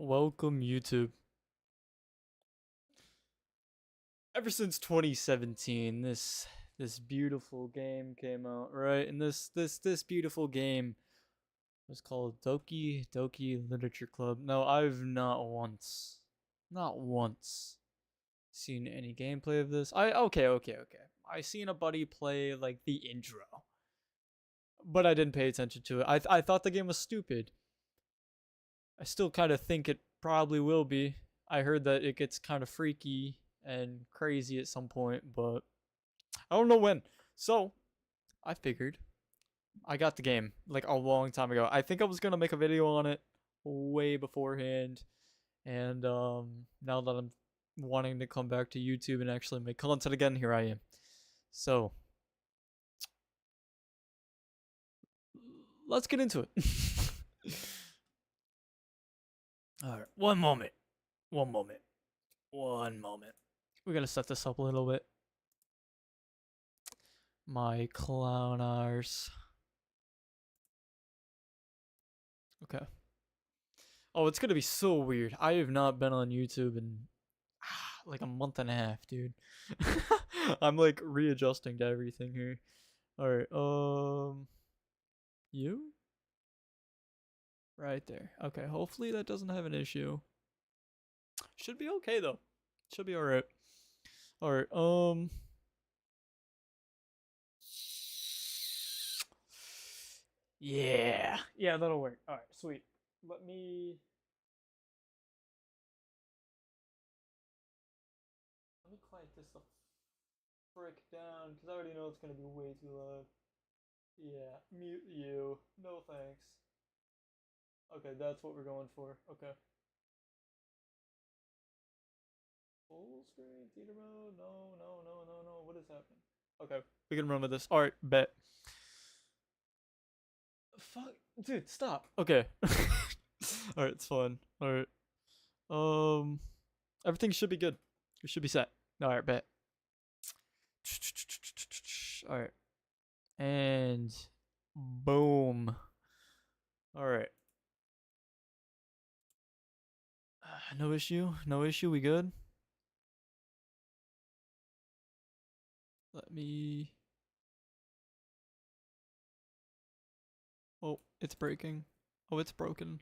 Welcome YouTube. Ever since 2017, this beautiful game came out, right? And this beautiful game was called Doki Doki Literature Club. No, I've not once seen any gameplay of this. Okay. I seen a buddy play like the intro, but I didn't pay attention to it. I thought the game was stupid. I still kind of think it probably will be. I heard that it gets kind of freaky and crazy at some point, but I don't know when. So, I figured I got the game like a long time ago. I think I was going to make a video on it way beforehand. And now that I'm wanting to come back to YouTube and actually make content again, here I am. So, let's get into it. All right, one moment. We gotta set this up a little bit. My clown eyes. Okay. Oh, it's gonna be so weird. I have not been on YouTube in like a month and a half, dude. I'm like readjusting to everything here. All right. You? Right there. Okay, hopefully that doesn't have an issue. Should be okay though. Should be alright. Alright, yeah. Yeah, that'll work. Alright, sweet. Let me quiet this the frick down, because I already know it's gonna be way too loud. Yeah, mute you. No thanks. Okay, that's what we're going for. Okay. Full screen, theater mode. No. What is happening? Okay, we can run with this. Alright, bet. Fuck. Dude, stop. Okay. Alright, it's fun. Alright. Everything should be good. We should be set. Alright, bet. Alright. And boom. Alright. No issue. We good? Let me... Oh, it's breaking. Oh, it's broken.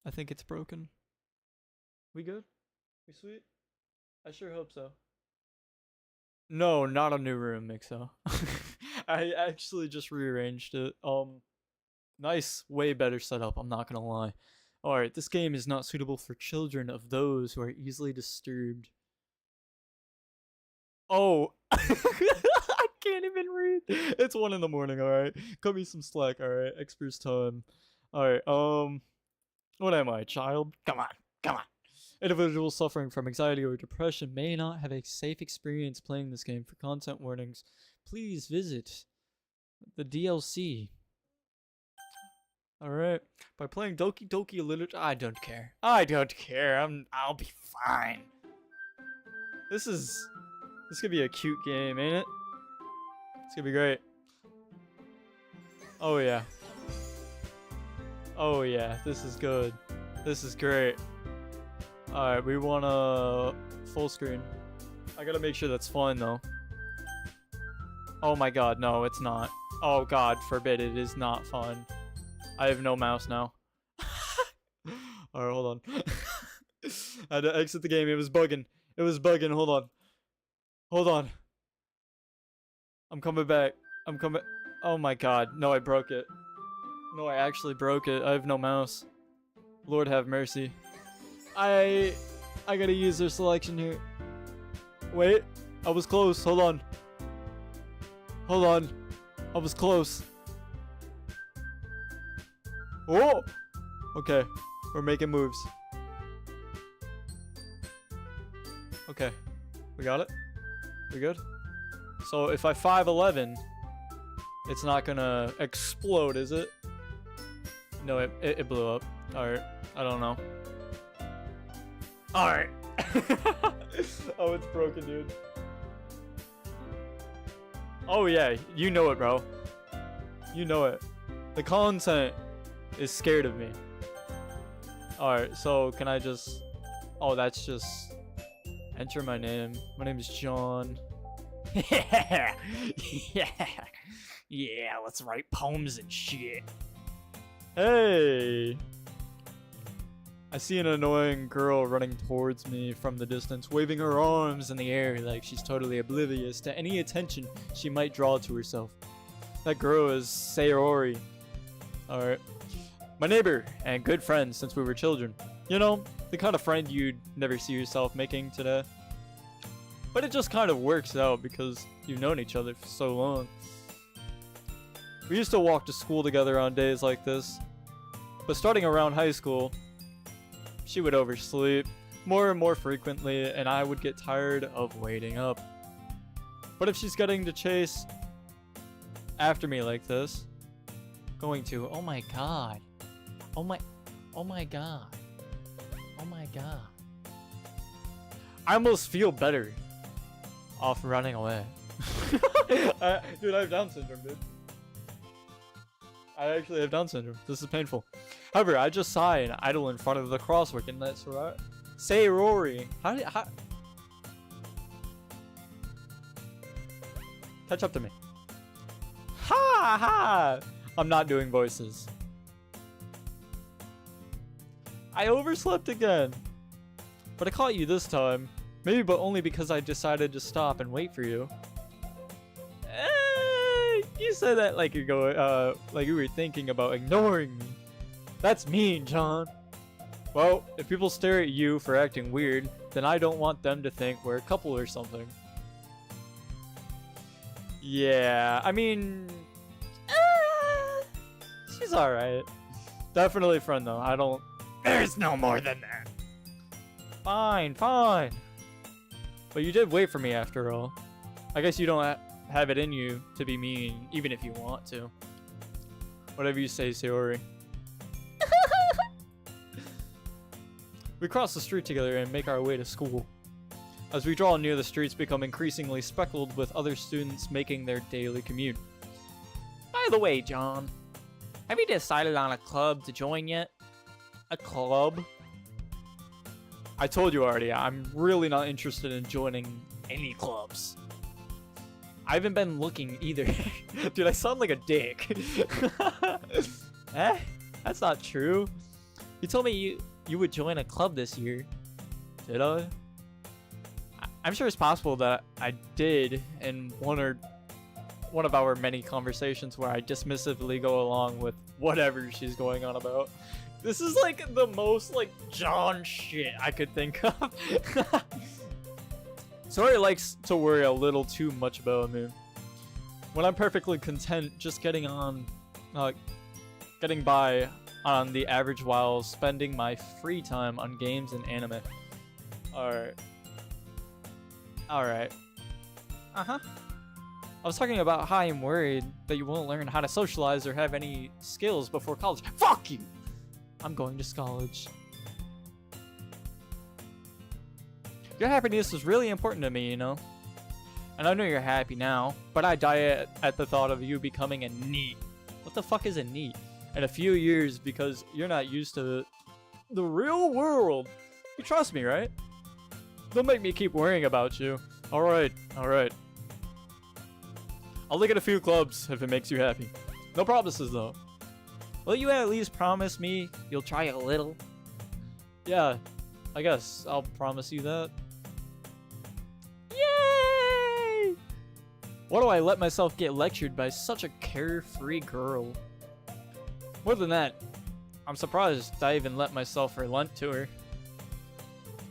I think it's broken. We good? We sweet? I sure hope so. No, not a new room, Mixo. I actually just rearranged it. Nice, way better setup, I'm not gonna lie. Alright, this game is not suitable for children of those who are easily disturbed. Oh, I can't even read. It's 1 in the morning, alright? Cut me some slack, alright? Expert's time. Alright, what am I, a child? Come on. Individuals suffering from anxiety or depression may not have a safe experience playing this game. For content warnings, please visit the DLC. Alright. By playing Doki Doki Literature... I don't care. I'll be fine. This could be a cute game, ain't it? It's gonna be great. Oh yeah. This is good. This is great. Alright, we want a full screen. I gotta make sure that's fun though. Oh my god, no, it's not. Oh god, forbid, it is not fun. I have no mouse now. Alright, hold on. I had to exit the game. It was bugging. Hold on. I'm coming back. Oh my god. No, I broke it. No, I actually broke it. I have no mouse. Lord have mercy. I gotta use their selection here. Wait. I was close. Hold on. I was close. Oh! Okay. We're making moves. Okay. We got it? We good? So if I 5'11", it's not gonna explode, is it? No, it blew up. Alright. I don't know. Alright. Oh, it's broken, dude. Oh yeah, you know it, bro. You know it. The content is scared of me. Alright, so can I just... Oh, that's just... Enter my name. My name is John. Yeah! Yeah! Yeah, let's write poems and shit. Hey! I see an annoying girl running towards me from the distance, waving her arms in the air like she's totally oblivious to any attention she might draw to herself. That girl is Sayori. Alright. My neighbor and good friend since we were children. You know, the kind of friend you'd never see yourself making today. But it just kind of works out because you've known each other for so long. We used to walk to school together on days like this. But starting around high school, she would oversleep more and more frequently, and I would get tired of waiting up. But if she's getting to chase after me like this, going to, oh my god, oh my god, oh my god. I almost feel better off running away. Dude, I have Down syndrome, dude. I actually have Down syndrome. This is painful. However, I just sigh and idle in front of the crosswalk, and that's right. Say Rory. How? Catch up to me. Ha ha! I'm not doing voices. I overslept again. But I caught you this time. Maybe, but only because I decided to stop and wait for you. You said that like you're going, like you were thinking about ignoring me. That's mean, John. Well, if people stare at you for acting weird, then I don't want them to think we're a couple or something. Yeah, I mean, she's alright. Definitely a friend though. I don't. There's no more than that. Fine, fine. But you did wait for me after all. I guess you don't have it in you to be mean, even if you want to. Whatever you say, Sayori. We cross the street together and make our way to school. As we draw near, the streets become increasingly speckled with other students making their daily commute. By the way, John, have you decided on a club to join yet? A club? I told you already, I'm really not interested in joining any clubs. I haven't been looking either. Dude, I sound like a dick. Eh? That's not true. You told me you would join a club this year. Did I? I'm sure it's possible that I did in one of our many conversations where I dismissively go along with whatever she's going on about. This is like the most like John shit I could think of. Sawyer likes to worry a little too much about me. When I'm perfectly content just getting by on the average while spending my free time on games and anime. Alright. Uh-huh. I was talking about how I'm worried that you won't learn how to socialize or have any skills before college. Fuck you! I'm going to college. Your happiness is really important to me, you know? And I know you're happy now, but I die at the thought of you becoming a NEET. What the fuck is a NEET? In a few years, because you're not used to the real world. You trust me, right? Don't make me keep worrying about you. Alright, alright. I'll look at a few clubs if it makes you happy. No promises, though. Will you at least promise me you'll try a little? Yeah, I guess I'll promise you that. Yay! Why do I let myself get lectured by such a carefree girl? More than that, I'm surprised I even let myself relent to her.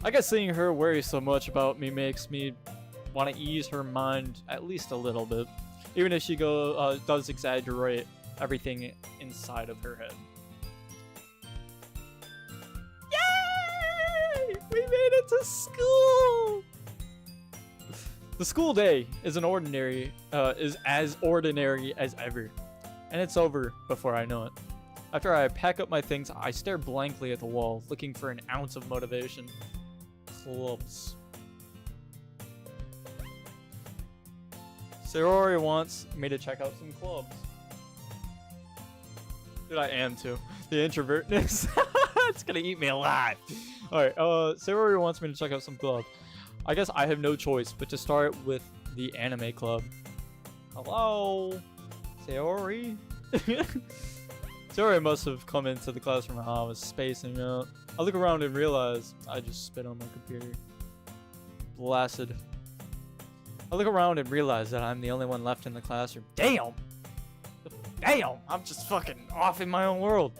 I guess seeing her worry so much about me makes me want to ease her mind at least a little bit, even if she does exaggerate everything inside of her head. Yay! We made it to school! The school day is as ordinary as ever, and it's over before I know it. After I pack up my things, I stare blankly at the wall, looking for an ounce of motivation. Clubs. Sayori wants me to check out some clubs. Dude, I am too. The introvertness. It's gonna eat me alive. Alright, Sayori wants me to check out some club. I guess I have no choice but to start with the anime club. Hello? Sayori? Sayori must have come into the classroom while I was spacing out. I look around and realize I just spit on my computer. Blasted. I look around and realize that I'm the only one left in the classroom. Damn! Damn! I'm just fucking off in my own world.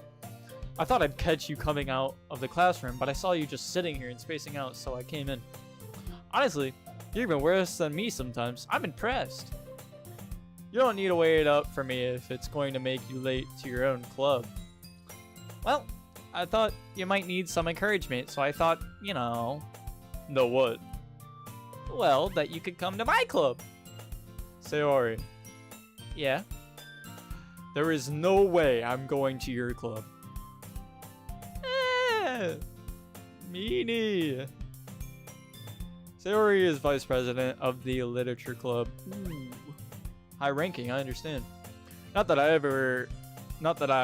I thought I'd catch you coming out of the classroom, but I saw you just sitting here and spacing out, so I came in. Honestly, you're even worse than me sometimes. I'm impressed. You don't need to wait up for me if it's going to make you late to your own club. Well, I thought you might need some encouragement, so I thought, you know... No what? Well, that you could come to my club. Sayori. Yeah? There is no way I'm going to your club. Meanie. Sayori is vice president of the literature club. Ooh. High ranking, I understand. Not that I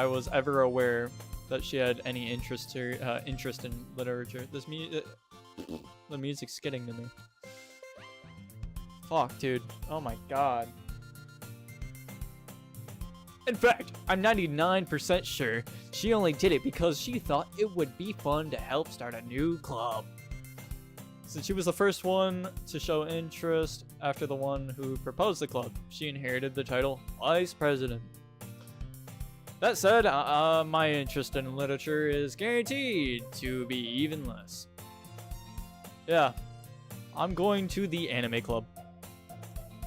was ever aware that she had any interest in literature. The music's getting to me. Fuck, dude. Oh my god. In fact, I'm 99% sure she only did it because she thought it would be fun to help start a new club. Since she was the first one to show interest after the one who proposed the club, she inherited the title Vice President. That said, my interest in literature is guaranteed to be even less. Yeah, I'm going to the anime club.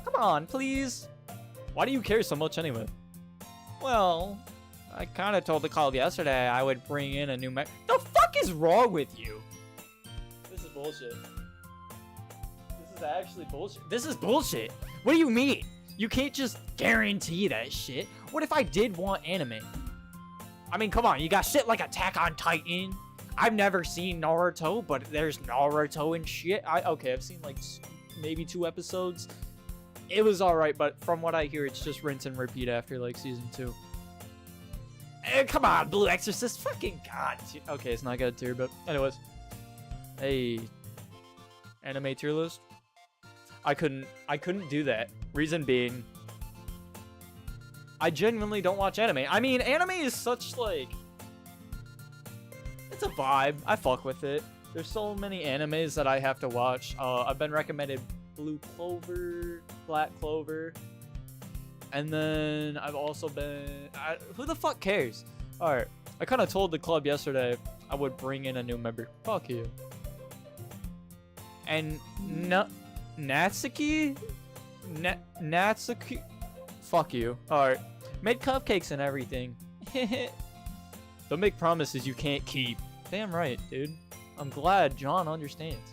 Come on, please. Why do you care so much anyway? Well, I kind of told the club yesterday I would bring in a new The fuck is wrong with you? This is bullshit. This is actually bullshit. This is bullshit. What do you mean? You can't just guarantee that shit. What if I did want anime? I mean, come on. You got shit like Attack on Titan. I've never seen Naruto, but there's Naruto and shit. Okay, I've seen like maybe 2 episodes. It was alright, but from what I hear, it's just rinse and repeat after like season 2. Come on, Blue Exorcist. Fucking god. Okay, it's not good tier, but anyways. Hey. Anime tier list? I couldn't do that. Reason being, I genuinely don't watch anime. I mean, anime is such like... It's a vibe. I fuck with it. There's so many animes that I have to watch. I've been recommended Blue Clover, Black Clover, and then I've also been... who the fuck cares? Alright, I kind of told the club yesterday I would bring in a new member. Fuck you. And Natsuki? Natsuki? Fuck you. Alright, made cupcakes and everything. Don't make promises you can't keep. Damn right, dude. I'm glad John understands.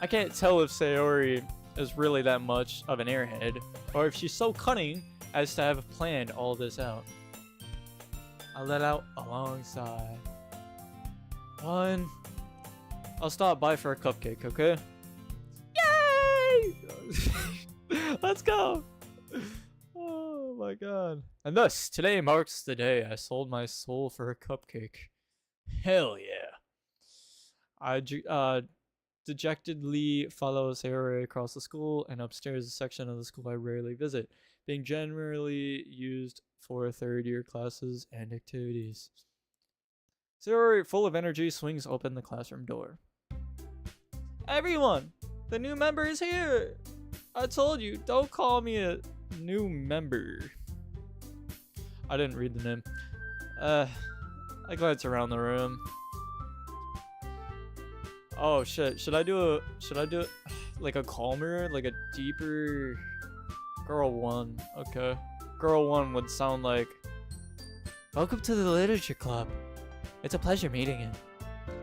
I can't tell if Sayori is really that much of an airhead, or if she's so cunning as to have planned all this out. I let out a long sigh. Fine. I'll stop by for a cupcake, okay? Yay! Let's go! Oh my god. And thus, today marks the day I sold my soul for a cupcake. Hell yeah. I dejectedly follow Sayori across the school and upstairs a section of the school I rarely visit, being generally used for third-year classes and activities. Sayori, full of energy, swings open the classroom door. Everyone! The new member is here! I told you, don't call me a new member. I didn't read the name. I glance around the room. Oh shit, should I do like a calmer, like a deeper... Girl 1, okay. Girl 1 would sound like... Welcome to the Literature Club. It's a pleasure meeting you.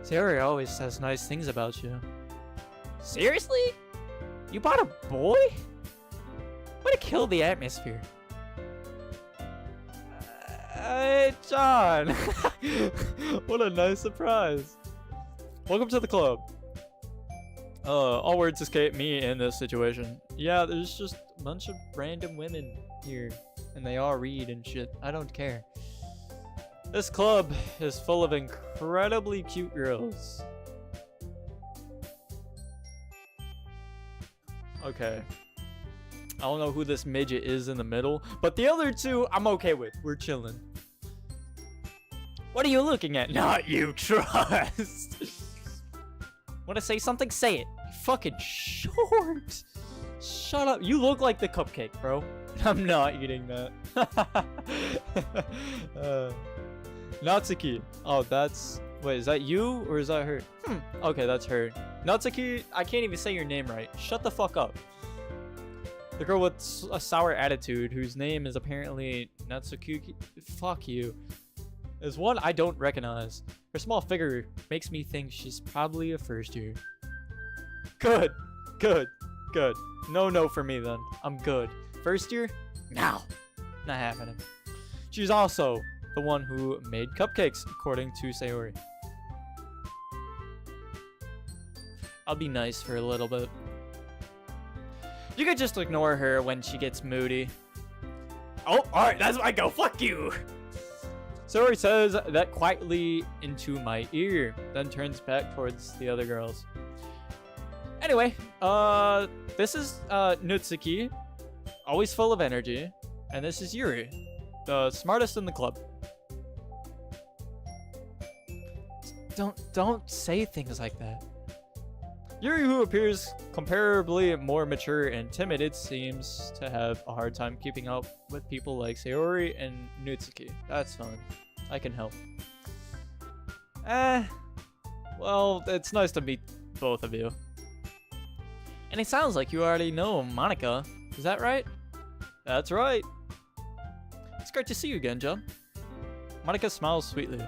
Sayori always says nice things about you. Seriously? You bought a boy? Way to kill the atmosphere. Hey, John! What a nice surprise. Welcome to the club. All words escape me in this situation. Yeah, there's just a bunch of random women here, and they all read and shit. I don't care. This club is full of incredibly cute girls. Okay. I don't know who this midget is in the middle, but the other two I'm okay with. We're chilling. What are you looking at? Not you, trust. Want to say something? Say it. You fucking short. Shut up. You look like the cupcake, bro. I'm not eating that. Natsuki. Oh, that's... Wait, is that you or is that her? Okay, that's her. Natsuki, I can't even say your name right. Shut the fuck up. The girl with a sour attitude, whose name is apparently Natsuki. Fuck you. Is one I don't recognize. Her small figure makes me think she's probably a first year. Good. Good. Good. No for me then. I'm good. First year? No. Not happening. She's also the one who made cupcakes, according to Sayori. I'll be nice for a little bit. You could just ignore her when she gets moody. Oh, alright, that's my go. Fuck you! Sayori says that quietly into my ear, then turns back towards the other girls. Anyway, this is Natsuki, always full of energy, and this is Yuri, the smartest in the club. Don't say things like that. Yuri, who appears comparably more mature and timid, it seems to have a hard time keeping up with people like Sayori and Natsuki. That's fine. I can help. Well, it's nice to meet both of you. And it sounds like you already know Monica. Is that right? That's right. It's great to see you again, John. Monica smiles sweetly.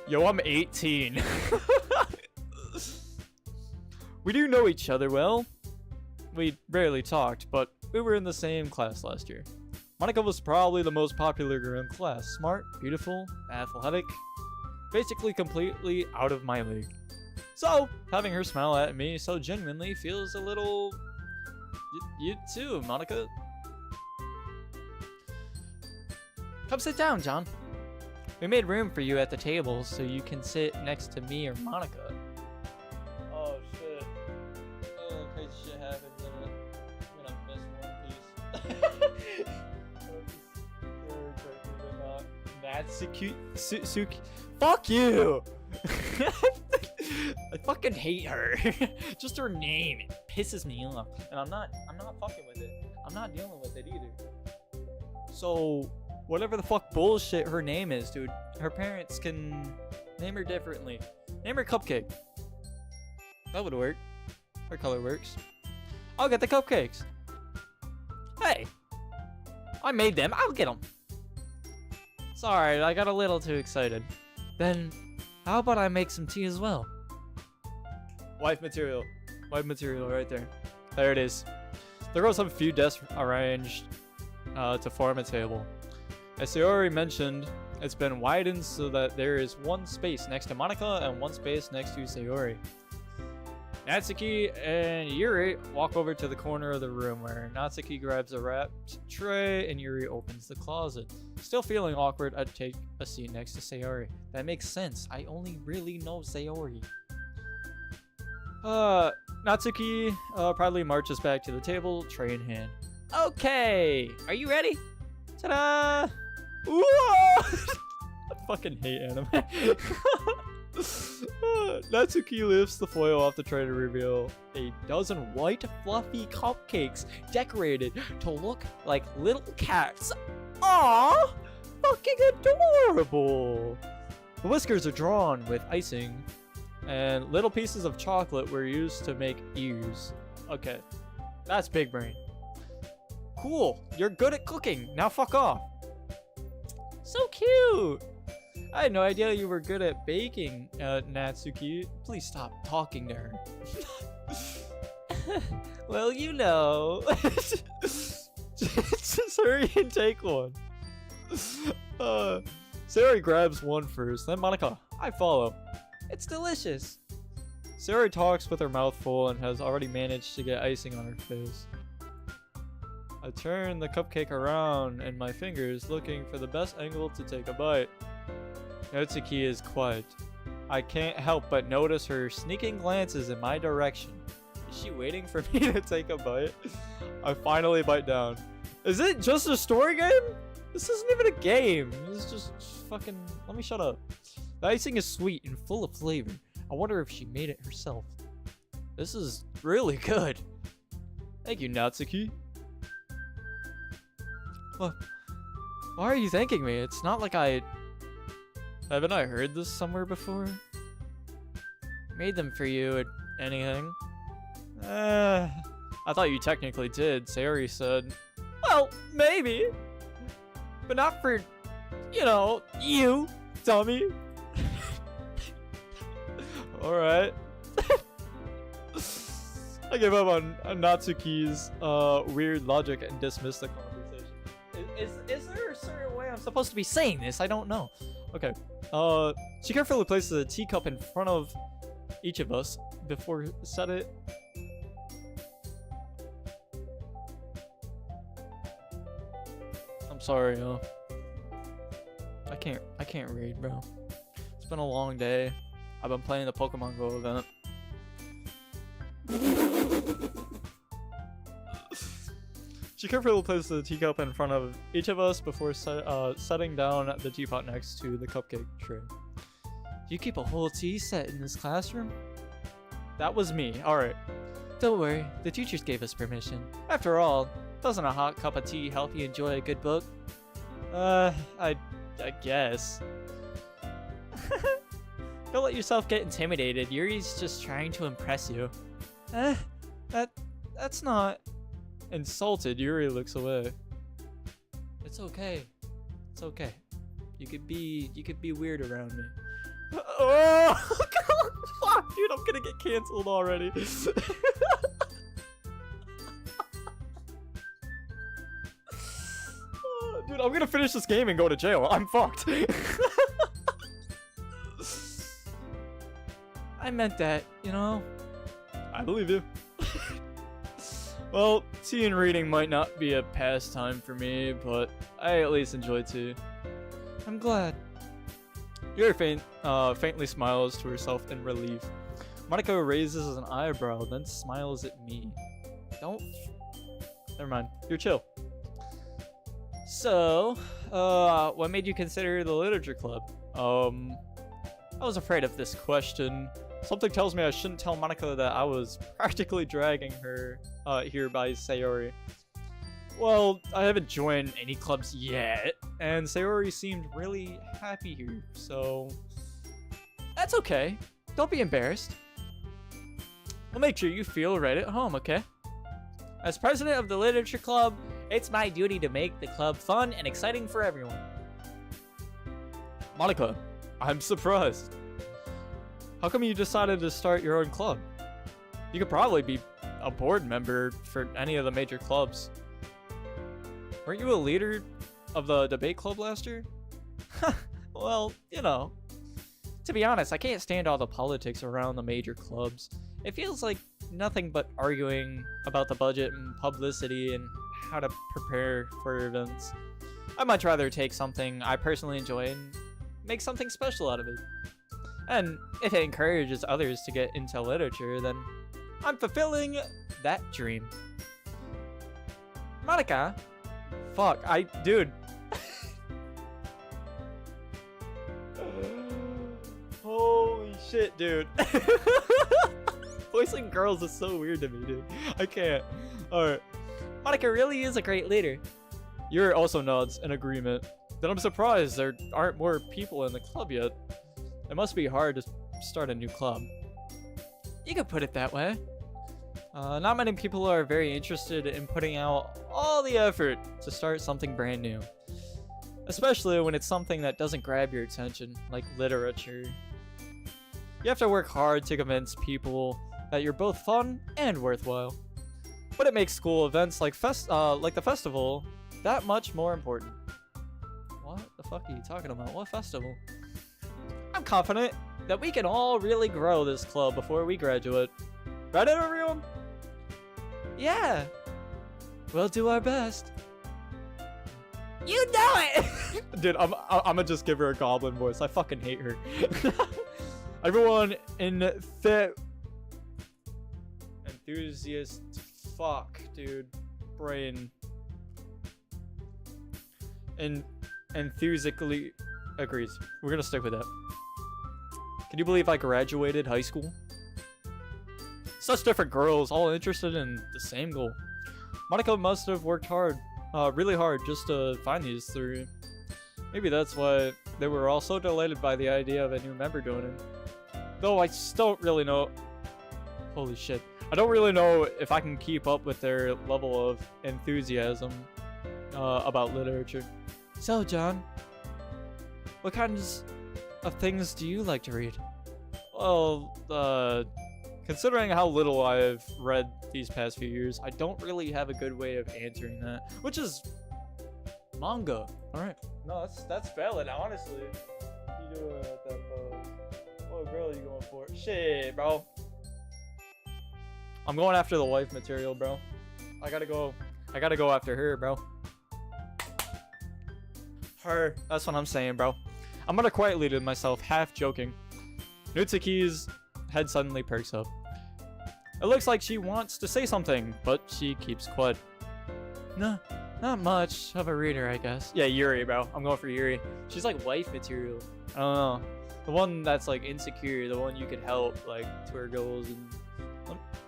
Yo, I'm 18. We do know each other well. We rarely talked, but we were in the same class last year. Monica was probably the most popular girl in class. Smart, beautiful, athletic, basically completely out of my league. So, having her smile at me so genuinely feels a little... You too, Monica. Come sit down, John. We made room for you at the table so you can sit next to me or Monica. Oh shit. Oh, crazy shit happens. I'm gonna miss One Piece. That's Suki. Fuck you! I fucking hate her. Just her name, it pisses me off. And I'm not fucking with it. I'm not dealing with it either. So whatever the fuck bullshit her name is, dude, her parents can name her differently. Name her Cupcake. That would work. Her color works. I'll get the cupcakes. Hey, I made them. I'll get them. Sorry, I got a little too excited. Then, how about I make some tea as well? Wife material. Wife material right there. There it is. The girls have a few desks arranged to form a table. As Sayori mentioned, it's been widened so that there is one space next to Monica and one space next to Sayori. Natsuki and Yuri walk over to the corner of the room where Natsuki grabs a wrapped tray and Yuri opens the closet. Still feeling awkward, I'd take a seat next to Sayori. That makes sense. I only really know Sayori. Natsuki proudly marches back to the table, tray in hand. Okay, are you ready? Ta-da! Whoa! I fucking hate anime. Natsuki lifts the foil off the tray to reveal a dozen white fluffy cupcakes decorated to look like little cats. Aww! Fucking adorable! The whiskers are drawn with icing, and little pieces of chocolate were used to make ears. Okay, that's big brain. Cool, you're good at cooking. Now fuck off. So cute! I had no idea you were good at baking, Natsuki. Please stop talking to her. Well, you know. Just hurry and take one. Sayori grabs one first, then Monica. I follow. It's delicious. Sayori talks with her mouth full and has already managed to get icing on her face. I turn the cupcake around and my fingers looking for the best angle to take a bite. Natsuki is quiet. I can't help but notice her sneaking glances in my direction. Is she waiting for me to take a bite? I finally bite down. Is it just a story game? This isn't even a game. This is just fucking... Let me shut up. The icing is sweet and full of flavor. I wonder if she made it herself. This is really good. Thank you, Natsuki. What? Why are you thanking me? It's not like I... Haven't I heard this somewhere before? Made them for you or anything. I thought you technically did, Sayori said. Well, maybe. But not for, you know, you, dummy. Alright. I gave up on Natsuki's weird logic and dismissed the conversation. Is there a certain way I'm supposed to be saying this? I don't know. Okay. She carefully places a teacup in front of each of us before set it. I'm sorry, I can't read, bro. It's been a long day. I've been playing the Pokemon Go event. She carefully places the teacup in front of each of us before setting down the teapot next to the cupcake tray. You keep a whole tea set in this classroom? That was me. Alright. Don't worry, the teachers gave us permission. After all, doesn't a hot cup of tea help you enjoy a good book? I guess. Don't let yourself get intimidated. Yuri's just trying to impress you. That's not... Insulted, Yuri looks away. It's okay. It's okay. You could be weird around me. Oh, God, fuck, dude, I'm gonna get canceled already. Dude, I'm gonna finish this game and go to jail. I'm fucked. I meant that, you know? I believe you. Well, tea and reading might not be a pastime for me, but I at least enjoy tea. I'm glad. Yuri faintly smiles to herself in relief. Monica raises an eyebrow, then smiles at me. Don't... Never mind. You're chill. So, what made you consider the literature club? I was afraid of this question. Something tells me I shouldn't tell Monica that I was practically dragging her here by Sayori. Well, I haven't joined any clubs yet, and Sayori seemed really happy here, so... That's okay. Don't be embarrassed. We'll make sure you feel right at home, okay? As president of the literature club, it's my duty to make the club fun and exciting for everyone. Monica, I'm surprised. How come you decided to start your own club? You could probably be a board member for any of the major clubs. Weren't you a leader of the debate club last year? Well, you know. To be honest, I can't stand all the politics around the major clubs. It feels like nothing but arguing about the budget and publicity and how to prepare for events. I'd much rather take something I personally enjoy and make something special out of it. And if it encourages others to get into literature, then I'm fulfilling that dream. Monica? Fuck, dude. Holy shit, dude. Voicing girls is so weird to me, dude. I can't. Alright. Monica really is a great leader. Yuri also nods in agreement. Then I'm surprised there aren't more people in the club yet. It must be hard to start a new club. You could put it that way. Not many people are very interested in putting out all the effort to start something brand new. Especially when it's something that doesn't grab your attention, like literature. You have to work hard to convince people that you're both fun and worthwhile. But it makes school events like the festival that much more important. What the fuck are you talking about? What festival? I'm confident that we can all really grow this club before we graduate. Right, everyone? Yeah. We'll do our best. You know it! Dude, I'm gonna just give her a goblin voice. I fucking hate her. Everyone enthusiast. Fuck, dude. Brain. And enthusiastically agrees. We're gonna stick with that. Can you believe I graduated high school? Such different girls, all interested in the same goal. Monica must have worked hard, really hard, just to find these three. Maybe that's why they were all so delighted by the idea of a new member joining. Though I still don't really know. Holy shit. I don't really know if I can keep up with their level of enthusiasm about literature. So, John, what kinds of things do you like to read? Well, considering how little I've read these past few years, I don't really have a good way of answering that, which is manga. All right. No, that's valid, honestly. You doing that pose? What girl are you going for? Shit, bro. I'm going after the wife material, bro. I gotta go after her, bro. Her. That's what I'm saying, bro. I'm gonna quietly to myself, half joking. Nutsuki's head suddenly perks up. It looks like she wants to say something, but she keeps quiet. No, not much of a reader, I guess. Yeah, Yuri, bro. I'm going for Yuri. She's like wife material. I don't know. The one that's like insecure, the one you could help like to her goals. And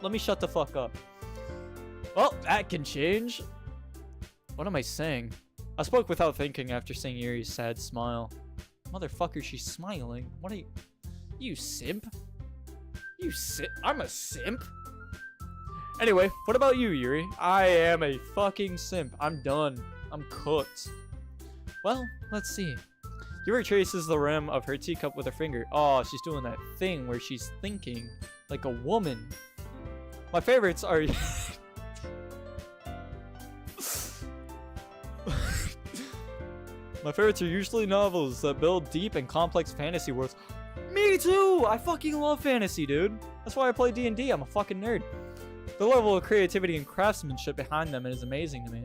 let me shut the fuck up. Well, that can change. What am I saying? I spoke without thinking after seeing Yuri's sad smile. Motherfucker, she's smiling. What are you? You simp? You simp? I'm a simp? Anyway, what about you, Yuri? I am a fucking simp. I'm done. I'm cooked. Well, let's see. Yuri traces the rim of her teacup with her finger. Oh, she's doing that thing where she's thinking like a woman. My favorites are... My favorites are usually novels that build deep and complex fantasy worlds. Me too! I fucking love fantasy, dude. That's why I play D&D. I'm a fucking nerd. The level of creativity and craftsmanship behind them is amazing to me.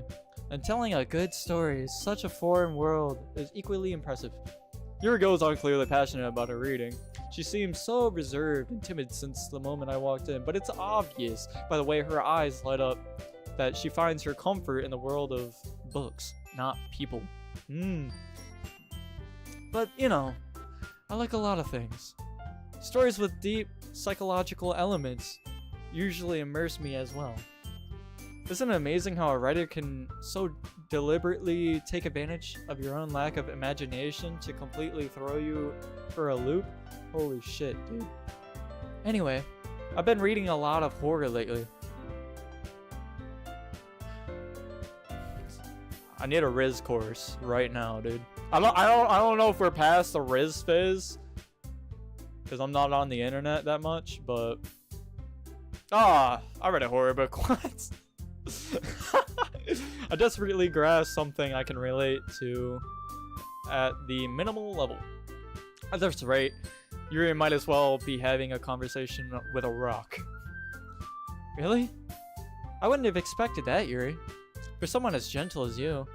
And telling a good story in such a foreign world is equally impressive. Yuri goes on clearly passionate about her reading. She seems so reserved and timid since the moment I walked in, but it's obvious by the way her eyes light up that she finds her comfort in the world of books, not people. But, you know, I like a lot of things. Stories with deep psychological elements usually immerse me as well. Isn't it amazing how a writer can so deliberately take advantage of your own lack of imagination to completely throw you for a loop? Holy shit, dude. Anyway, I've been reading a lot of horror lately. I need a Riz course right now, dude. I don't know if we're past the Riz phase, because I'm not on the internet that much, but I read a horror book once. I desperately grasped something I can relate to at the minimal level. At this rate, Yuri might as well be having a conversation with a rock. Really? I wouldn't have expected that, Yuri. For someone as gentle as you,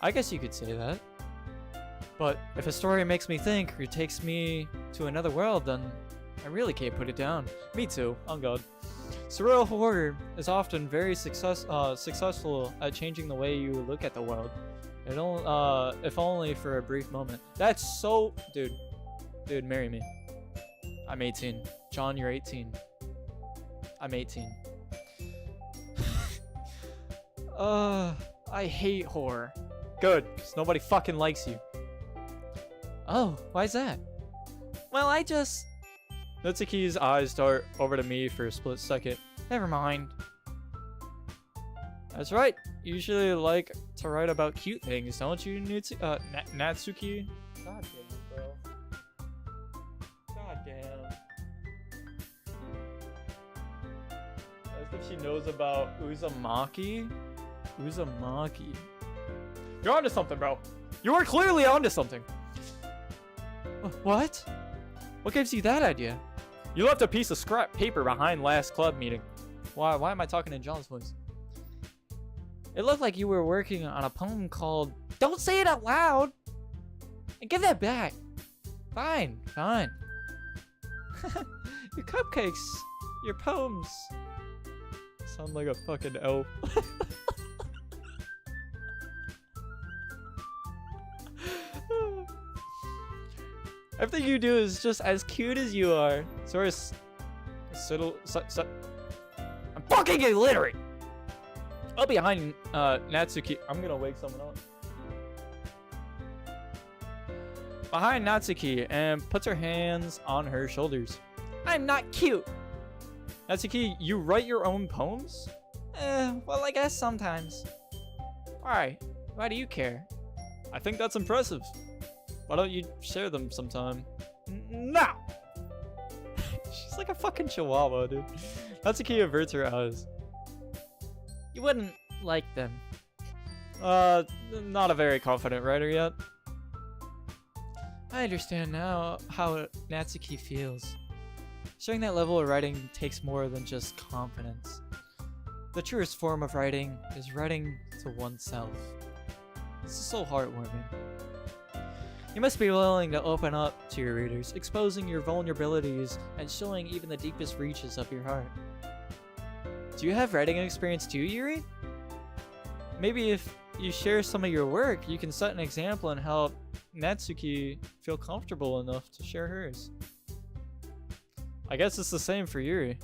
I guess you could say that. But if a story makes me think or takes me to another world, then I really can't put it down. Me too, on God. Surreal horror is often very successful at changing the way you look at the world. If only for a brief moment. That's so... Dude, marry me. I'm 18. John, you're 18. I'm 18. I hate horror. Good, because nobody fucking likes you. Oh, why's that? Well, I just... Nutsuki's eyes dart over to me for a split second. Never mind. That's right. You usually like to write about cute things, don't you, Natsuki? God damn it, bro. God damn. I think she knows about Uzumaki. Uzumaki. You're onto something, bro. You are clearly onto something. What? What gives you that idea? You left a piece of scrap paper behind last club meeting. Why am I talking in John's voice? It looked like you were working on a poem called Don't Say It Out Loud! And give that back. Fine. Your cupcakes, your poems. Sound like a fucking elf. Everything you do is just as cute as you are. Sorry, I'm fucking illiterate! Up behind Natsuki. I'm gonna wake someone up. Behind Natsuki and puts her hands on her shoulders. I'm not cute! Natsuki, you write your own poems? Well, I guess sometimes. Why? Why do you care? I think that's impressive. Why don't you share them sometime? No! She's like a fucking chihuahua, dude. Natsuki averts her eyes. You wouldn't like them. Not a very confident writer yet. I understand now how Natsuki feels. Sharing that level of writing takes more than just confidence. The truest form of writing is writing to oneself. This is so heartwarming. You must be willing to open up to your readers, exposing your vulnerabilities and showing even the deepest reaches of your heart. Do you have writing experience too, Yuri? Maybe if you share some of your work, you can set an example and help Natsuki feel comfortable enough to share hers. I guess it's the same for Yuri.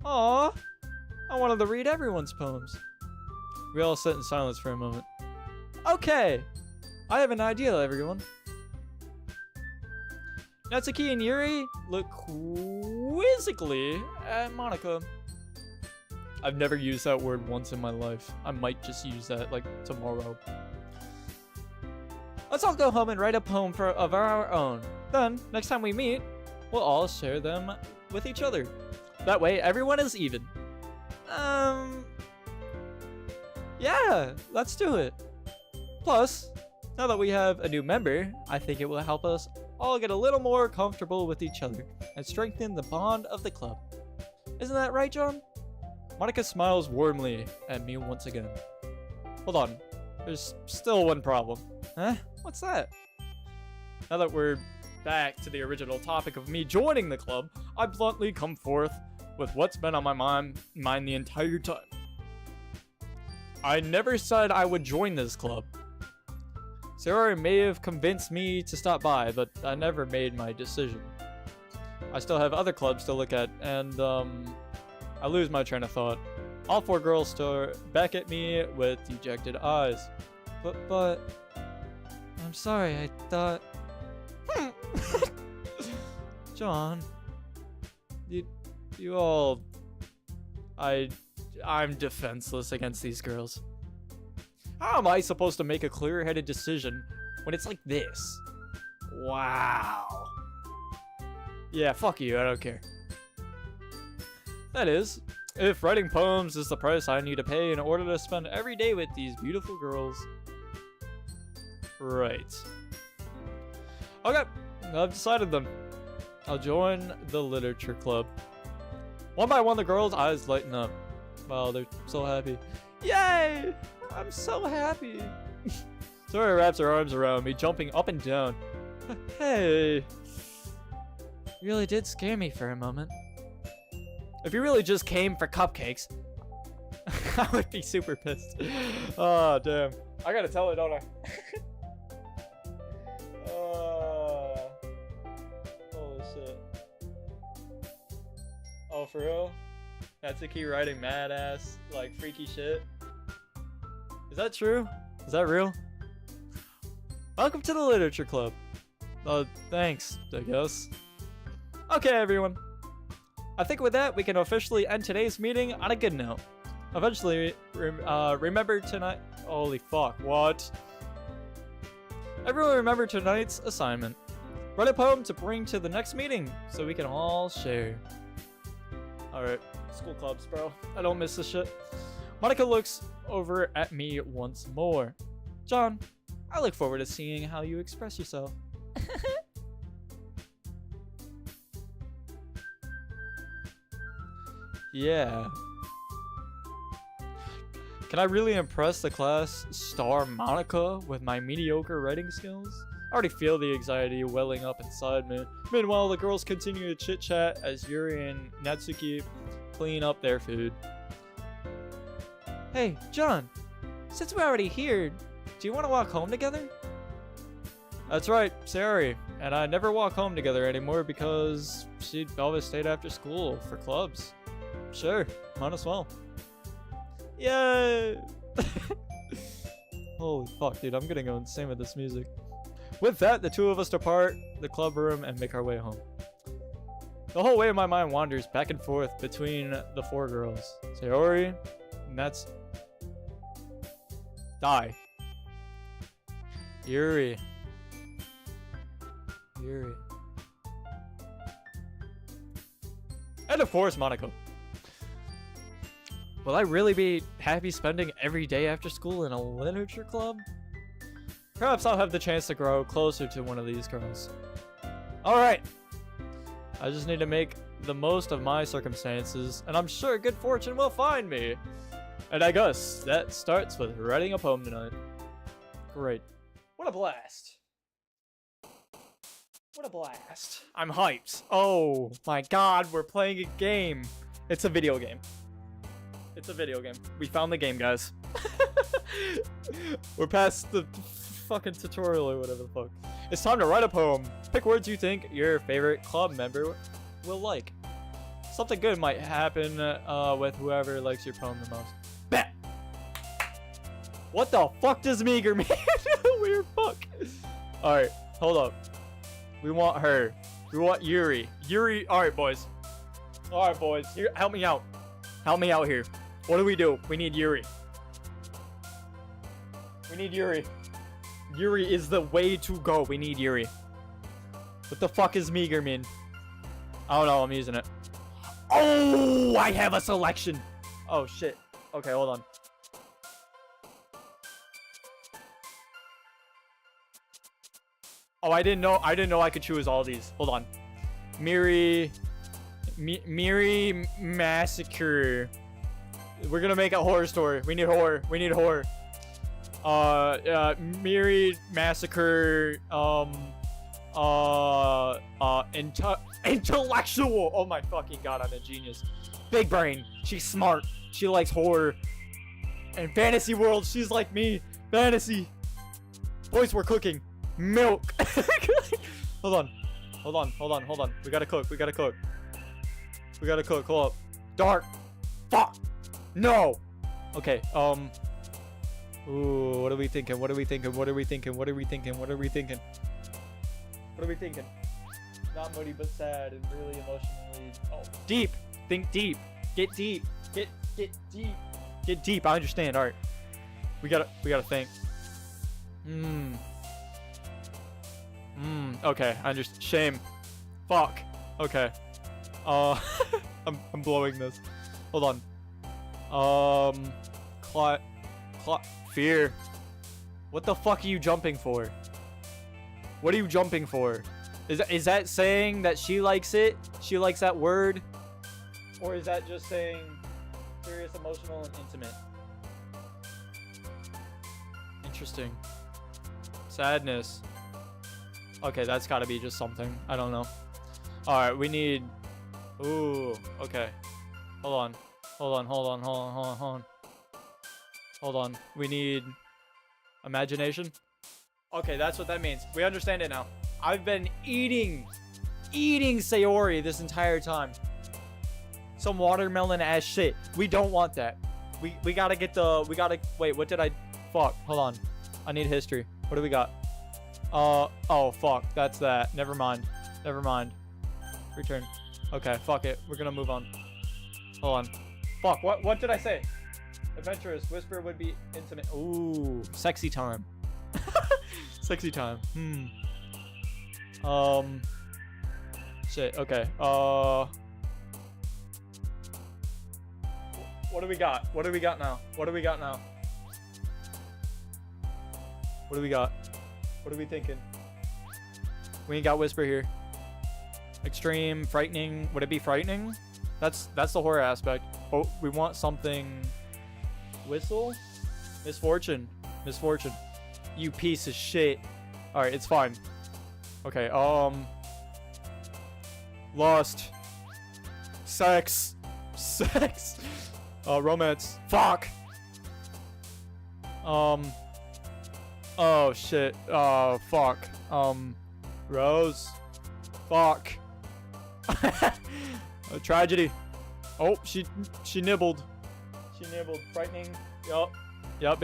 Aww, I wanted to read everyone's poems. We all sit in silence for a moment. Okay, I have an idea, everyone. Natsuki and Yuri look quizzically at Monika. I've never used that word once in my life. I might just use that like tomorrow. Let's all go home and write a poem of our own. Then, next time we meet, we'll all share them with each other. That way, everyone is even. Yeah, let's do it. Plus, now that we have a new member, I think it will help us all get a little more comfortable with each other and strengthen the bond of the club. Isn't that right, John? Monika smiles warmly at me once again. Hold on, there's still one problem. Huh? What's that? Now that we're back to the original topic of me joining the club, I bluntly come forth with what's been on my mind the entire time. I never said I would join this club. Sarah may have convinced me to stop by, but I never made my decision. I still have other clubs to look at, and I lose my train of thought. All four girls stare back at me with dejected eyes. But, I'm sorry, I thought... John, you all... I'm defenseless against these girls. How am I supposed to make a clear-headed decision when it's like this? Wow. Yeah, fuck you, I don't care. That is, if writing poems is the price I need to pay in order to spend every day with these beautiful girls. Right. Okay, I've decided then. I'll join the literature club. One by one, the girls' eyes lighten up. Wow, they're so happy. Yay! I'm so happy. Sora wraps her arms around me, jumping up and down. Hey. You really did scare me for a moment. If you really just came for cupcakes, I would be super pissed. Oh, damn. I gotta tell her, don't I? Holy shit. Oh, for real? Natsuki writing mad ass, like, freaky shit. Is that true? Is that real? Welcome to the literature club. Thanks, I guess. Okay, everyone. I think with that, we can officially end today's meeting on a good note. Eventually, remember tonight... Holy fuck, what? Everyone remember tonight's assignment. Write a poem to bring to the next meeting, so we can all share. Alright, school clubs, bro. I don't miss this shit. Monika looks over at me once more. John, I look forward to seeing how you express yourself. Yeah. Can I really impress the class star Monica with my mediocre writing skills? I already feel the anxiety welling up inside me. Meanwhile, the girls continue to chit-chat as Yuri and Natsuki clean up their food. Hey, John, since we're already here, do you want to walk home together? That's right, Sayori and I never walk home together anymore because she always stayed after school for clubs. Sure, might as well. Yay! Holy fuck, dude, I'm gonna go insane with this music. With that, the two of us depart the club room and make our way home. The whole way my mind wanders back and forth between the four girls. Sayori, Nats... Die. Yuri. And of course, Monaco. Will I really be happy spending every day after school in a literature club? Perhaps I'll have the chance to grow closer to one of these girls. Alright. I just need to make the most of my circumstances, and I'm sure good fortune will find me. And I guess that starts with writing a poem tonight. Great. What a blast. What a blast. I'm hyped. Oh my god, we're playing a game. It's a video game. It's a video game. We found the game, guys. We're past the fucking tutorial or whatever the fuck. It's time to write a poem. Pick words you think your favorite club member will like. Something good might happen with whoever likes your poem the most. Bet! What the fuck does meager mean? Weird fuck. Alright, hold up. We want her. We want Yuri. Yuri, alright boys. Alright boys, here, help me out. Help me out here. What do we do? We need Yuri. We need Yuri. Yuri is the way to go. We need Yuri. What the fuck is meager mean? I don't know, I'm using it. Oh, I have a selection. Oh shit. Okay, hold on. Oh, I didn't know I could choose all these. Hold on. Miri Massacre. We're gonna make a horror story. We need horror. We need horror. Miri Massacre. Intellectual. Oh my fucking god, I'm a genius. Big brain. She's smart. She likes horror. And fantasy world, she's like me. Fantasy. Boys, we're cooking. Milk. Hold on. We gotta cook. We gotta cook. Hold up. Dark. Fuck. No. Okay. Ooh, what are we thinking? Not moody, but sad and really emotionally. Oh, deep. Think deep. Get deep. Get deep. Get deep. I understand. All right. We gotta think. Okay. I understand. Shame. Fuck. Okay. I'm blowing this. Hold on. Fear. What the fuck are you jumping for? What are you jumping for? Is that saying that she likes it? She likes that word? Or is that just saying serious, emotional, and intimate? Interesting. Sadness. Okay, that's gotta be just something. I don't know. Alright, we need... Ooh, okay. Hold on. We need... Imagination? Okay, that's what that means. We understand it now. I've been eating Sayori this entire time. Some watermelon ass shit. We don't want that. We gotta get the... Wait, what did I... Fuck, hold on. I need history. What do we got? Oh, fuck. That's that. Never mind. Return. Okay, fuck it. We're gonna move on. Hold on. Fuck, what did I say? Adventurous. Whisper would be intimate. Ooh, sexy time. Sexy time. Shit, okay. What do we got? What do we got now? What are we thinking? We ain't got whisper here. Extreme, frightening. Would it be frightening? That's the horror aspect. Oh, we want something. Whistle? Misfortune. Misfortune. You piece of shit. Alright, it's fine. Okay, Lost. Sex. Sex. Romance. Fuck. Oh shit. Fuck. Rose. Fuck. A tragedy. Oh, she nibbled. She nibbled. Frightening. Yup. Yup.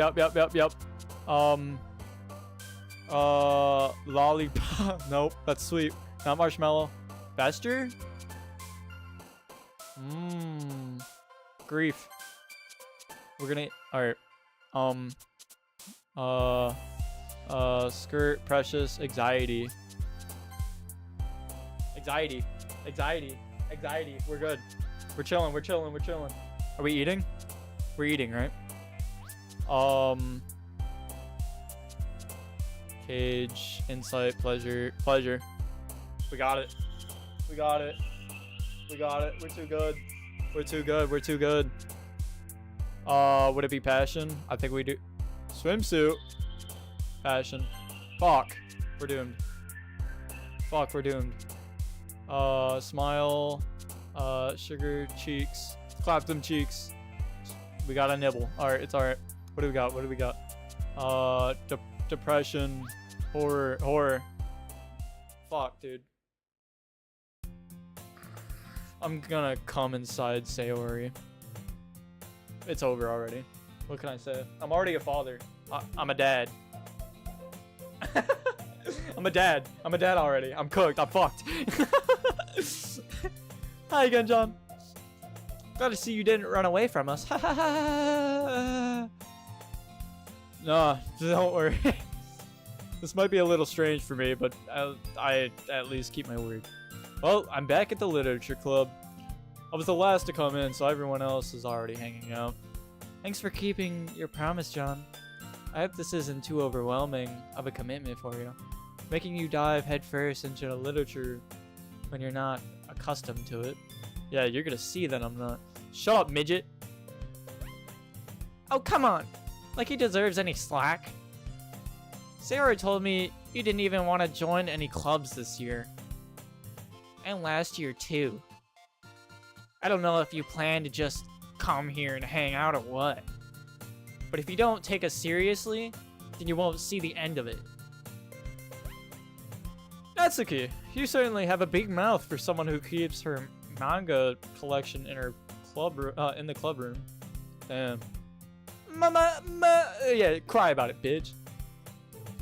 Lollipop. Nope, that's sweet. Not marshmallow. Bester? Grief. We're gonna. Alright. Skirt, precious, anxiety. Anxiety. We're good. We're chilling. Are we eating? We're eating, right? Cage, insight, pleasure. We got it. We're too good. Would it be passion? I think we do. Swimsuit. Passion. Fuck. We're doomed. Smile. Sugar, cheeks. Clap them cheeks. We got a nibble. Alright, it's alright. What do we got? Depression. Horror. Fuck, dude. I'm gonna come inside Sayori. It's over already. What can I say? I'm already a father. I'm a dad. I'm a dad already. I'm cooked. I'm fucked. Hi again, John. Glad to see you didn't run away from us. Nah, don't worry. This might be a little strange for me, but I at least keep my word. Well, I'm back at the literature club. I was the last to come in, so everyone else is already hanging out. Thanks for keeping your promise, John. I hope this isn't too overwhelming of a commitment for you. Making you dive headfirst into literature when you're not accustomed to it. Yeah, you're gonna see that I'm not. Shut up, midget. Oh, come on. Like he deserves any slack. Sarah told me you didn't even want to join any clubs this year. And last year, too. I don't know if you plan to just come here and hang out or what. But if you don't take us seriously, then you won't see the end of it. Natsuki, you certainly have a big mouth for someone who keeps her manga collection in her in the club room. Damn. Yeah, cry about it, bitch.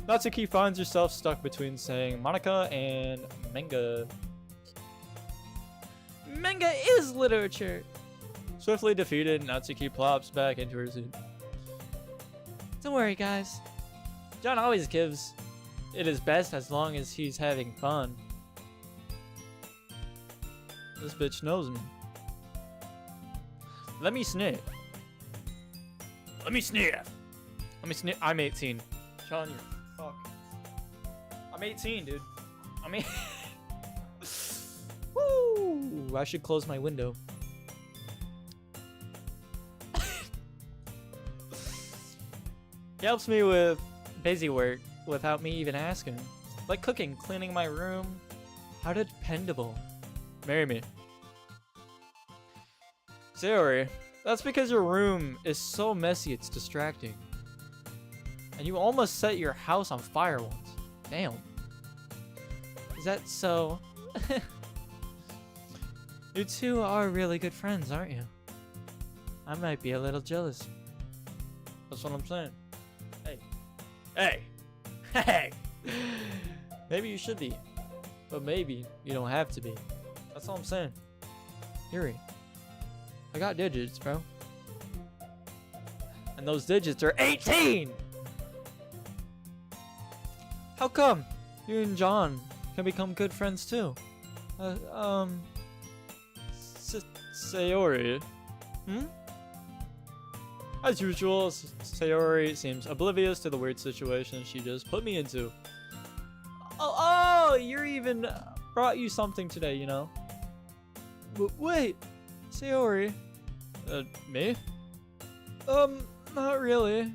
Natsuki finds herself stuck between saying Monica and manga. Manga is literature. Swiftly defeated, Natsuki plops back into her seat. Don't worry, guys. John always gives it his best as long as he's having fun. This bitch knows me. Let me sniff. I'm 18. John, you fuck. I'm 18, dude. Woo! I should close my window. He helps me with busy work without me even asking. Like cooking, cleaning my room. How dependable. Marry me. Sayori, that's because your room is so messy it's distracting. And you almost set your house on fire once. Damn. Is that so? You two are really good friends, aren't you? I might be a little jealous. That's what I'm saying. Hey! Maybe you should be. But maybe you don't have to be. That's all I'm saying. Yuri, I got digits, bro. And those digits are 18! How come you and John can become good friends too? Sayori? As usual, Sayori seems oblivious to the weird situation she just put me into. Oh, Yuri even brought you something today, you know? Wait, Sayori. Me? Not really.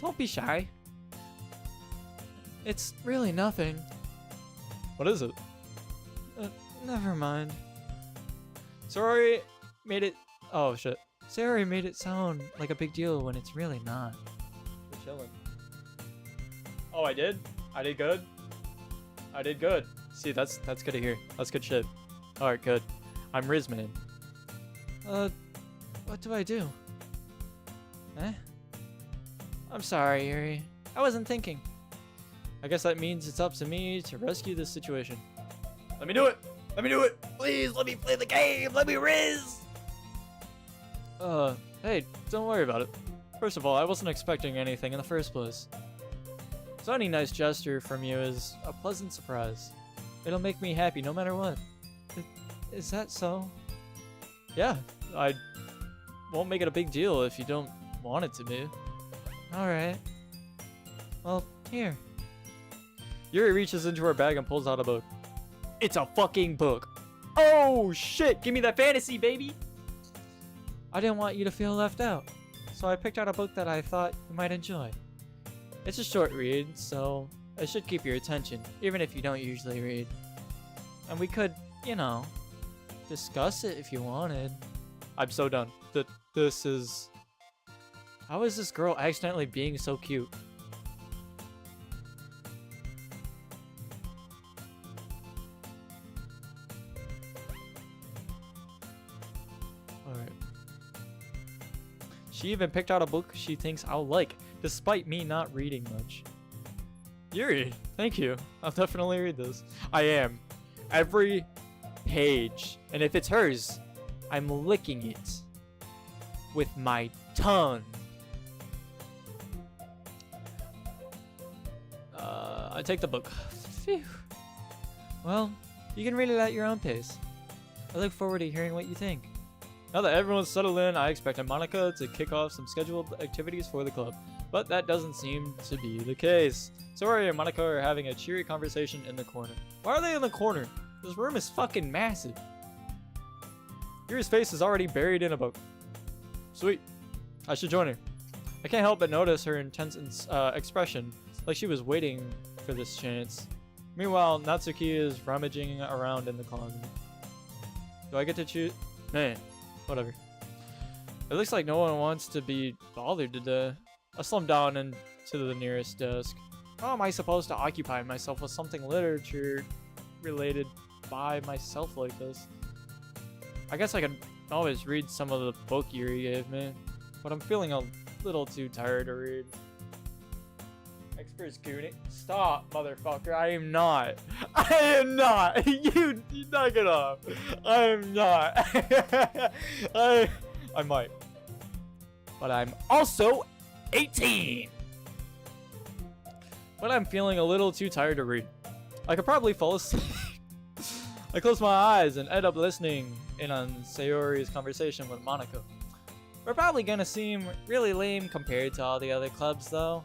Don't be shy. It's really nothing. What is it? Never mind. Sayori made it... Oh, shit. Sayori made it sound like a big deal when it's really not. We're chilling. Oh, I did? I did good? I did good. See, that's good to hear. That's good shit. Alright, good. I'm Rizman. What do I do? Eh? I'm sorry, Yuri. I wasn't thinking. I guess that means it's up to me to rescue this situation. Let me do it! Let me do it! Please, let me play the game! Let me Riz! Hey, don't worry about it. First of all, I wasn't expecting anything in the first place. So any nice gesture from you is a pleasant surprise. It'll make me happy no matter what. Is that so? Yeah, I won't make it a big deal if you don't want it to be. Alright. Well, here. Yuri reaches into her bag and pulls out a book. It's a fucking book. Oh shit, give me that fantasy, baby! I didn't want you to feel left out, so I picked out a book that I thought you might enjoy. It's a short read, so it should keep your attention, even if you don't usually read. And we could, you know, discuss it if you wanted. I'm so done. This is... How is this girl accidentally being so cute? Alright. She even picked out a book she thinks I'll like, despite me not reading much. Yuri, thank you. I'll definitely read this. I am. Every page. And if it's hers, I'm licking it with my tongue. I take the book. Phew. Well, you can read it at your own pace. I look forward to hearing what you think. Now that everyone's settled in, I expected Monica to kick off some scheduled activities for the club, but that doesn't seem to be the case. Sayori and Monica are having a cheery conversation in the corner. Why are they in the corner? This room is fucking massive. Yuri's face is already buried in a book. Sweet. I should join her. I can't help but notice her intense expression, like she was waiting for this chance. Meanwhile, Natsuki is rummaging around in the closet. Do I get to choose? Man, whatever. It looks like no one wants to be bothered today. I slump down into the nearest desk. How am I supposed to occupy myself with something literature related by myself like this? I guess I could always read some of the book Yuri gave me, but I'm feeling a little too tired to read. Expert's gooning. Stop, motherfucker. I am not. I am not. You knock it off. I am not. I might. But I'm also 18. But I'm feeling a little too tired to read. I could probably fall asleep. I close my eyes and end up listening in on Sayori's conversation with Monica. We're probably gonna seem really lame compared to all the other clubs though.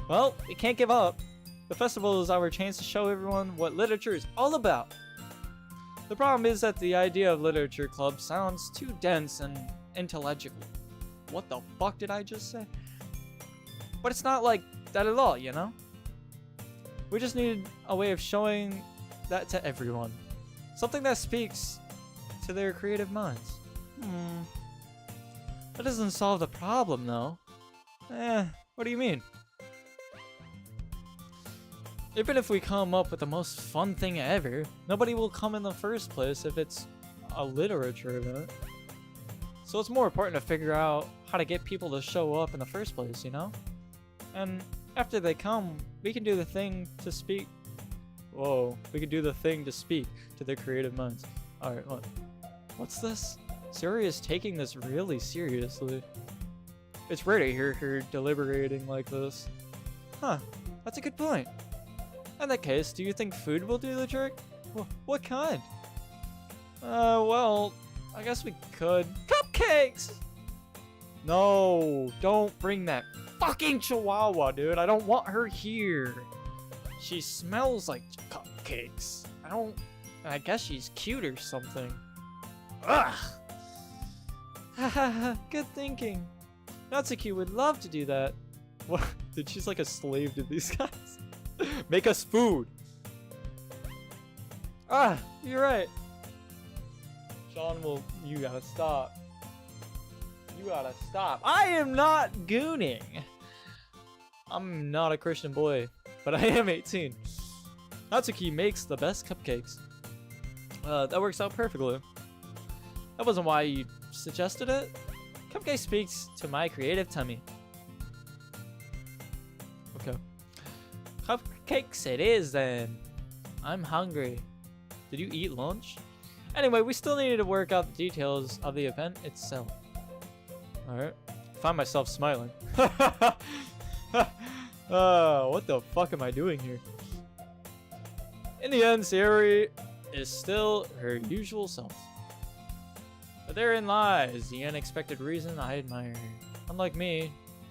Well, we can't give up. The festival is our chance to show everyone what literature is all about. The problem is that the idea of literature club sounds too dense and intelligible. What the fuck did I just say? But it's not like that at all, you know? We just need a way of showing that to everyone. Something that speaks to their creative minds. That doesn't solve the problem though. What do you mean? Even if we come up with the most fun thing ever, nobody will come in the first place if it's a literature event. So it's more important to figure out how to get people to show up in the first place, you know? And after they come, we can do the thing to speak. Whoa, we can do the thing to speak to their creative minds. Alright, what's this? Sayori is taking this really seriously. It's rare to hear her deliberating like this. Huh, that's a good point. In that case, do you think food will do the trick? What kind? Well, I guess we could. Cupcakes! No, don't bring that fucking chihuahua, dude. I don't want her here. She smells like cupcakes. I guess she's cute or something. Ugh! Hahaha, good thinking. Natsuki would love to do that. What? Dude, she's like a slave to these guys. Make us food. Ah, you're right. Sean will. You gotta stop. You gotta stop. I am not gooning. I'm not a Christian boy, but I am 18. Natsuki makes the best cupcakes. That works out perfectly. That wasn't why you suggested it. Cupcake speaks to my creative tummy. Okay. Cupcakes it is then. I'm hungry. Did you eat lunch? Anyway, we still needed to work out the details of the event itself. Alright. Find myself smiling. What the fuck am I doing here? In the end, Sayori is still her usual self. But therein lies the unexpected reason I admire her. Unlike me,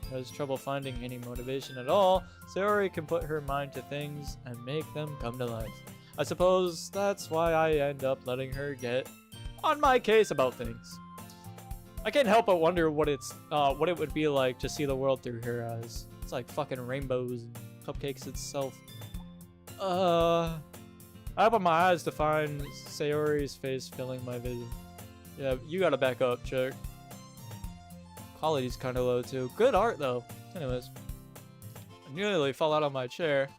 who has trouble finding any motivation at all, Sayori can put her mind to things and make them come to life. I suppose that's why I end up letting her get on my case about things. I can't help but wonder what it would be like to see the world through her eyes. It's like fucking rainbows and cupcakes itself. I open my eyes to find Sayori's face filling my vision. Yeah, you gotta back up, chick. Quality's kinda low too. Good art though. Anyways. I nearly fell out of my chair.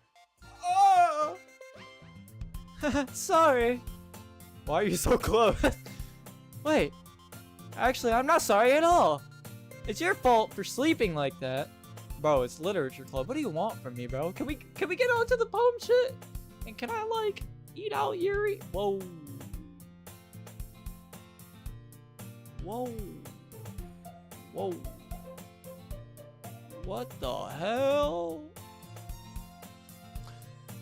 Oh! Sorry. Why are you so close? Wait. Actually, I'm not sorry at all. It's your fault for sleeping like that. Bro, it's literature club. What do you want from me, bro? Can we get on to the poem shit? And can I like eat out Yuri? Whoa. Whoa. Whoa. What the hell?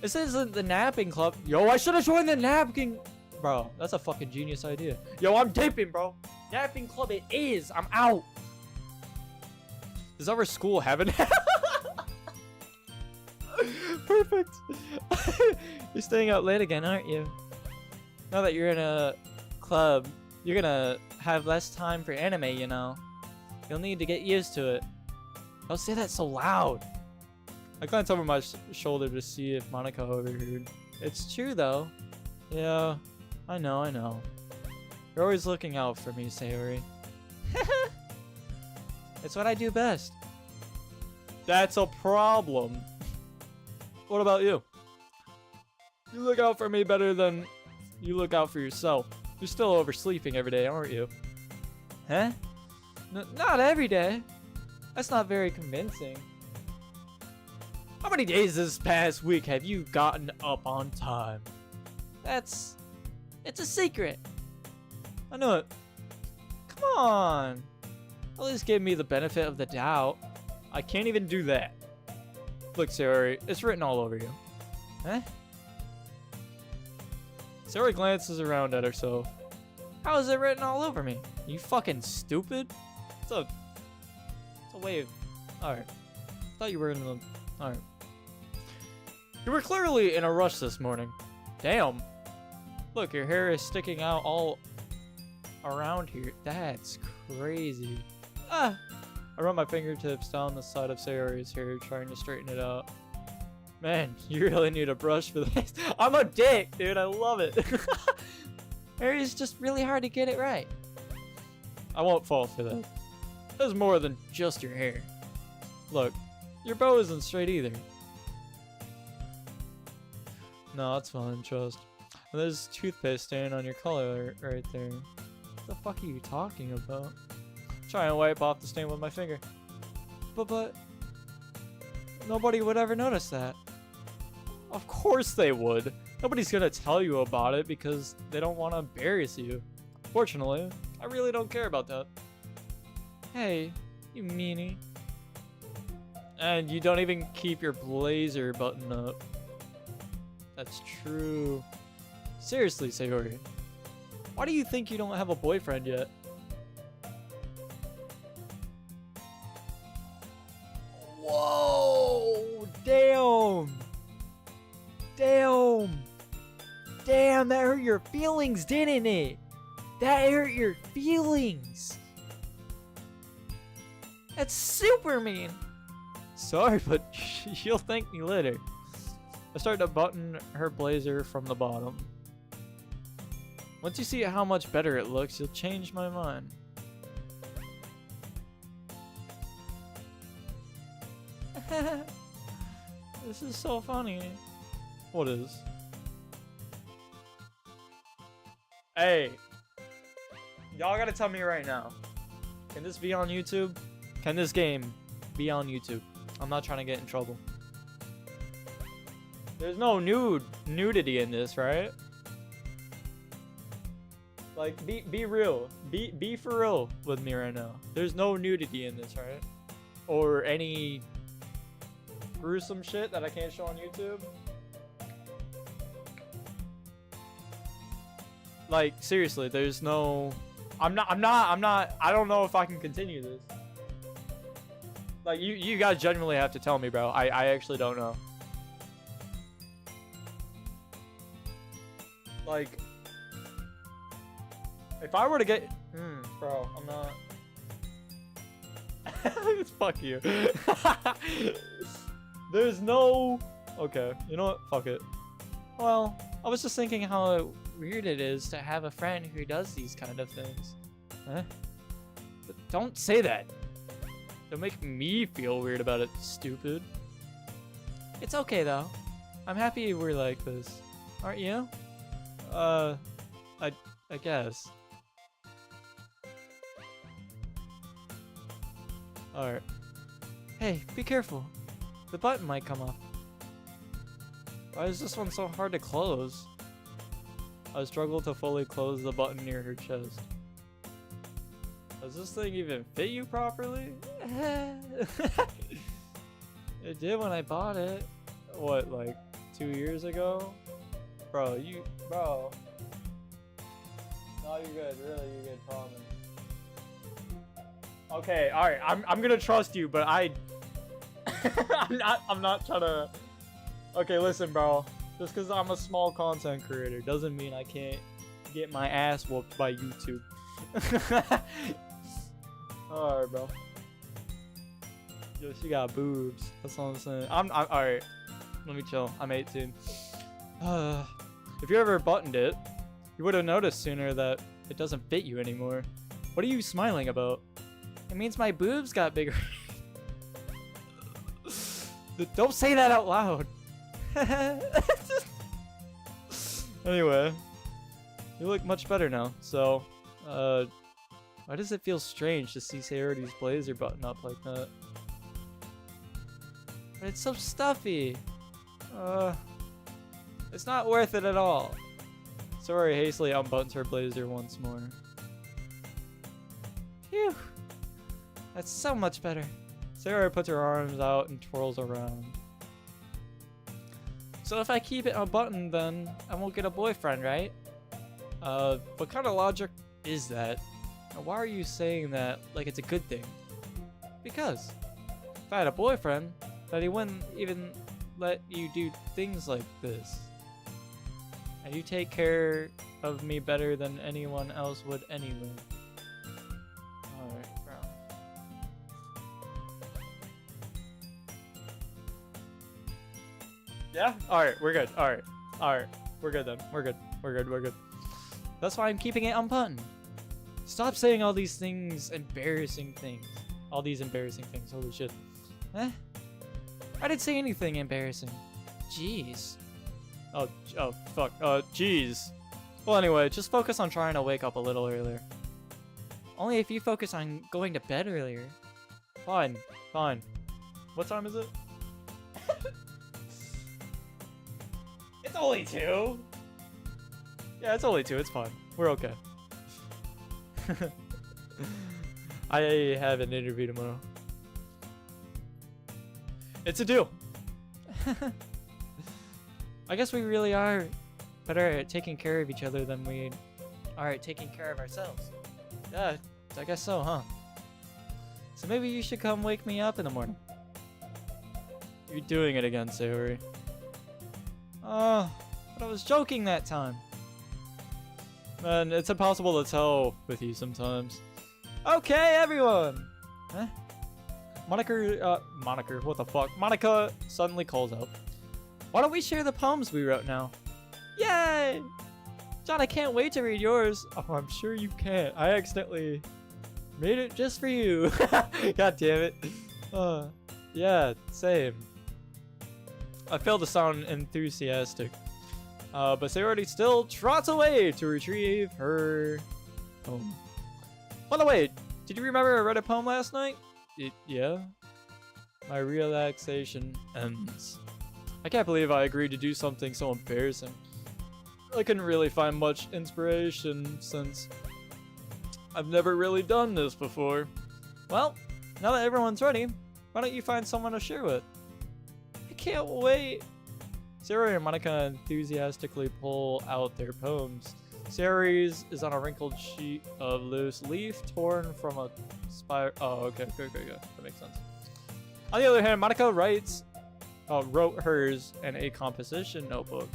This isn't the napping club. Yo, I should have joined the napping. Bro, that's a fucking genius idea. Yo, I'm dipping, bro. Napping club it is. I'm out. Does our school have a nap? Perfect. You're staying out late again, aren't you? Now that you're in a club, you're gonna have less time for anime, you know. You'll need to get used to it. Don't say that so loud. I glanced over my shoulder to see if Monica overheard. It's true, though. Yeah, I know. You're always looking out for me, Sayori. It's what I do best. That's a problem. What about you? You look out for me better than you look out for yourself. You're still oversleeping every day, aren't you? Huh? Not every day. That's not very convincing. How many days this past week have you gotten up on time? It's a secret. I know it. Come on. At least give me the benefit of the doubt. I can't even do that. Look, Sayori, it's written all over you. Huh? Sayori glances around at herself. How is it written all over me? You fucking stupid? It's a way of... Alright. Thought you were in the... Alright. You were clearly in a rush this morning. Damn. Look, your hair is sticking out all around here. That's crazy. Ah! I run my fingertips down the side of Sayori's hair, trying to straighten it out. Man, you really need a brush for this. I'm a dick, dude. I love it. Hair is just really hard to get it right. I won't fall for that. There's more than just your hair. Look, your bow isn't straight either. No, it's fine, trust. And there's toothpaste stain on your collar right there. What the fuck are you talking about? Try and wipe off the stain with my finger. But nobody would ever notice that. Of course they would. Nobody's gonna tell you about it because they don't want to embarrass you. Fortunately, I really don't care about that. Hey, you meanie. And you don't even keep your blazer button up. That's true. Seriously, Sayori. Why do you think you don't have a boyfriend yet? Whoa! Damn! Damn! Damn, that hurt your feelings, didn't it? That hurt your feelings. That's super mean. Sorry, but she'll thank me later. I started to button her blazer from the bottom. Once you see how much better it looks, you'll change my mind. This is so funny. What is? Hey, y'all gotta tell me right now. Can this be on YouTube? Can this game be on YouTube? I'm not trying to get in trouble. There's no nudity in this, right? Like, be real. Be for real with me right now. There's no nudity in this, right? Or any gruesome shit that I can't show on YouTube. Like, seriously, there's no... I don't know if I can continue this. Like, you guys genuinely have to tell me, bro. I actually don't know. Like, if I were to get... bro, I'm not... Fuck you. There's no... Okay, you know what? Fuck it. Well, I was just thinking how weird it is to have a friend who does these kind of things. Huh? But don't say that. Don't make me feel weird about it, stupid. It's okay, though. I'm happy we're like this. Aren't you? I guess. Alright. Hey, be careful. The button might come off. Why is this one so hard to close? I struggle to fully close the button near her chest. Does this thing even fit you properly? It did when I bought it. What, like 2 years ago? Bro. No, you're good. Really, you're good. Promise. Okay, alright. I'm gonna trust you, but I'm not trying to... Okay, listen, bro. Just because I'm a small content creator doesn't mean I can't get my ass whooped by YouTube. Alright, bro. Yo, she got boobs. That's all I'm saying. I'm alright. Let me chill. I'm 18. If you ever buttoned it, you would have noticed sooner that it doesn't fit you anymore. What are you smiling about? It means my boobs got bigger. Don't say that out loud. Anyway, you look much better now. So, why does it feel strange to see Sayori's blazer button up like that? But it's so stuffy. It's not worth it at all. Sayori hastily unbuttons her blazer once more. Phew. That's so much better. Sayori puts her arms out and twirls around. So if I keep it unbuttoned, then I won't get a boyfriend, right? What kind of logic is that? And why are you saying that like it's a good thing? Because if I had a boyfriend, then he wouldn't even let you do things like this. And you take care of me better than anyone else would anyway. Alright, bro. Yeah? Alright, we're good. Alright. We're good then. We're good. That's why I'm keeping it unbuttoned. Stop saying all these things, embarrassing things. All these embarrassing things. Holy shit. Eh? I didn't say anything embarrassing. Jeez. Oh, fuck. Jeez. Well, anyway, just focus on trying to wake up a little earlier. Only if you focus on going to bed earlier. Fine. What time is it? It's only 2. Yeah, it's only 2. It's fine. We're okay. I have an interview tomorrow. It's a deal. I guess we really are better at taking care of each other than we are at taking care of ourselves. Yeah, I guess so, huh? So maybe you should come wake me up in the morning. You're doing it again, Sayori. But I was joking that time. Man, it's impossible to tell with you sometimes. Okay, everyone! Huh? Monica, what the fuck? Monica suddenly calls out. Why don't we share the poems we wrote now? Yay! John, I can't wait to read yours. Oh, I'm sure you can't. I accidentally made it just for you. God damn it. Yeah, same. I failed to sound enthusiastic. But Sayori still trots away to retrieve her poem. By the way, did you remember I read a poem last night? Yeah. My relaxation ends. I can't believe I agreed to do something so embarrassing. I couldn't really find much inspiration since I've never really done this before. Well, now that everyone's ready, why don't you find someone to share with? I can't wait. Sayori and Monica enthusiastically pull out their poems. Sayori's is on a wrinkled sheet of loose leaf torn from a spire. Oh, okay, good. That makes sense. On the other hand, Monica wrote hers in a composition notebook.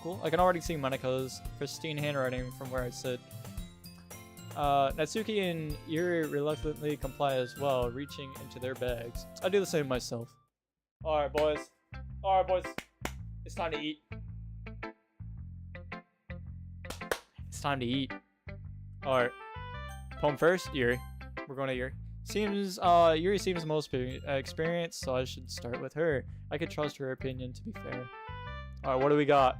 Cool. I can already see Monica's pristine handwriting from where I sit. Natsuki and Yuri reluctantly comply as well, reaching into their bags. I do the same myself. Alright, boys. It's time to eat. Alright. Poem first, Yuri. We're going to Yuri. Yuri seems the most experienced, so I should start with her. I could trust her opinion, to be fair. Alright, what do we got?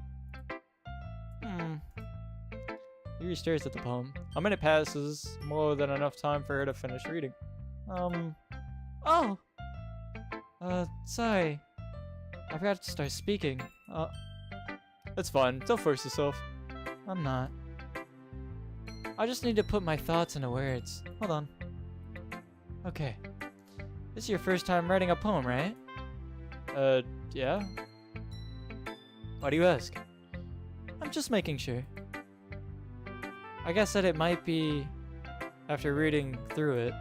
Yuri stares at the poem. A minute passes, more than enough time for her to finish reading. Sorry. I forgot to start speaking. It's fine. Don't force yourself. I'm not. I just need to put my thoughts into words. Hold on. Okay. This is your first time writing a poem, right? Yeah? Why do you ask? I'm just making sure. I guess that it might be after reading through it.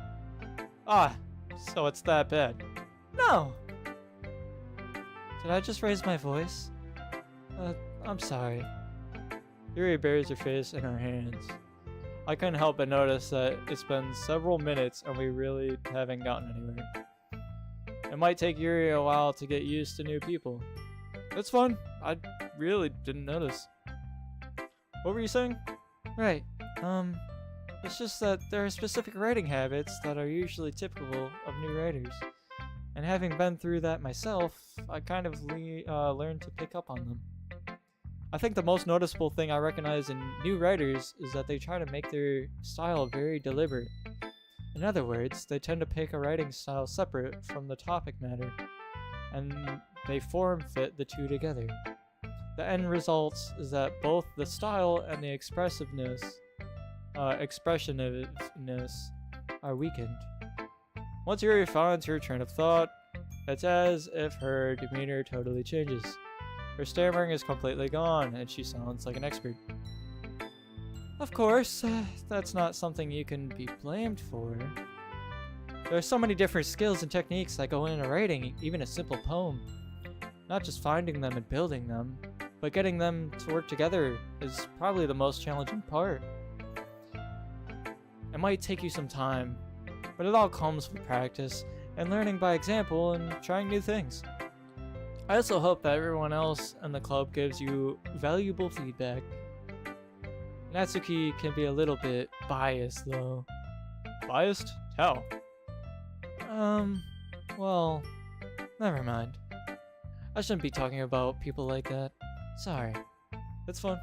So it's that bad. No! Did I just raise my voice? I'm sorry. Yuri buries her face in her hands. I couldn't help but notice that it's been several minutes and we really haven't gotten anywhere. It might take Yuri a while to get used to new people. It's fun. I really didn't notice. What were you saying? Right. It's just that there are specific writing habits that are usually typical of new writers. And having been through that myself, I kind of learned to pick up on them. I think the most noticeable thing I recognize in new writers is that they try to make their style very deliberate. In other words, they tend to pick a writing style separate from the topic matter, and they form fit the two together. The end result is that both the style and the expressiveness are weakened. Once Yuri finds her train of thought, it's as if her demeanor totally changes. Her stammering is completely gone, and she sounds like an expert. Of course, that's not something you can be blamed for. There are so many different skills and techniques that go into writing even a simple poem. Not just finding them and building them, but getting them to work together is probably the most challenging part. It might take you some time, but it all comes with practice and learning by example and trying new things. I also hope that everyone else in the club gives you valuable feedback. Natsuki can be a little bit biased though. Biased? How? Well, never mind. I shouldn't be talking about people like that. Sorry. It's fun.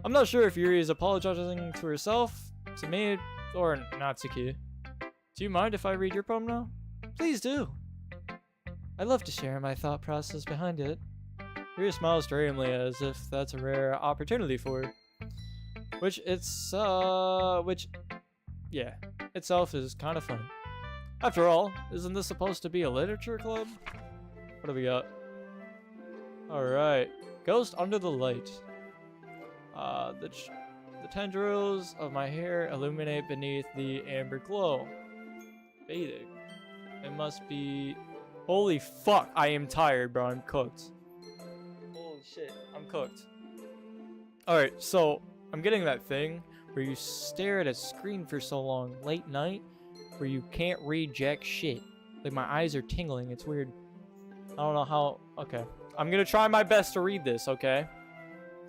I'm not sure if Yuri is apologizing to herself, to me, or Natsuki. Do you mind if I read your poem now? Please do. I'd love to share my thought process behind it. Yuri smiles dreamily as if that's a rare opportunity for her. Which itself is kind of funny. After all, isn't this supposed to be a literature club? What do we got? Alright. Ghost under the light. The tendrils of my hair illuminate beneath the amber glow. Bathing. It must be... Holy fuck, I am tired, bro. I'm cooked. Holy shit, I'm cooked. Alright, so I'm getting that thing where you stare at a screen for so long, late night, where you can't read jack shit. Like, my eyes are tingling. It's weird. I don't know how... Okay. I'm gonna try my best to read this, okay?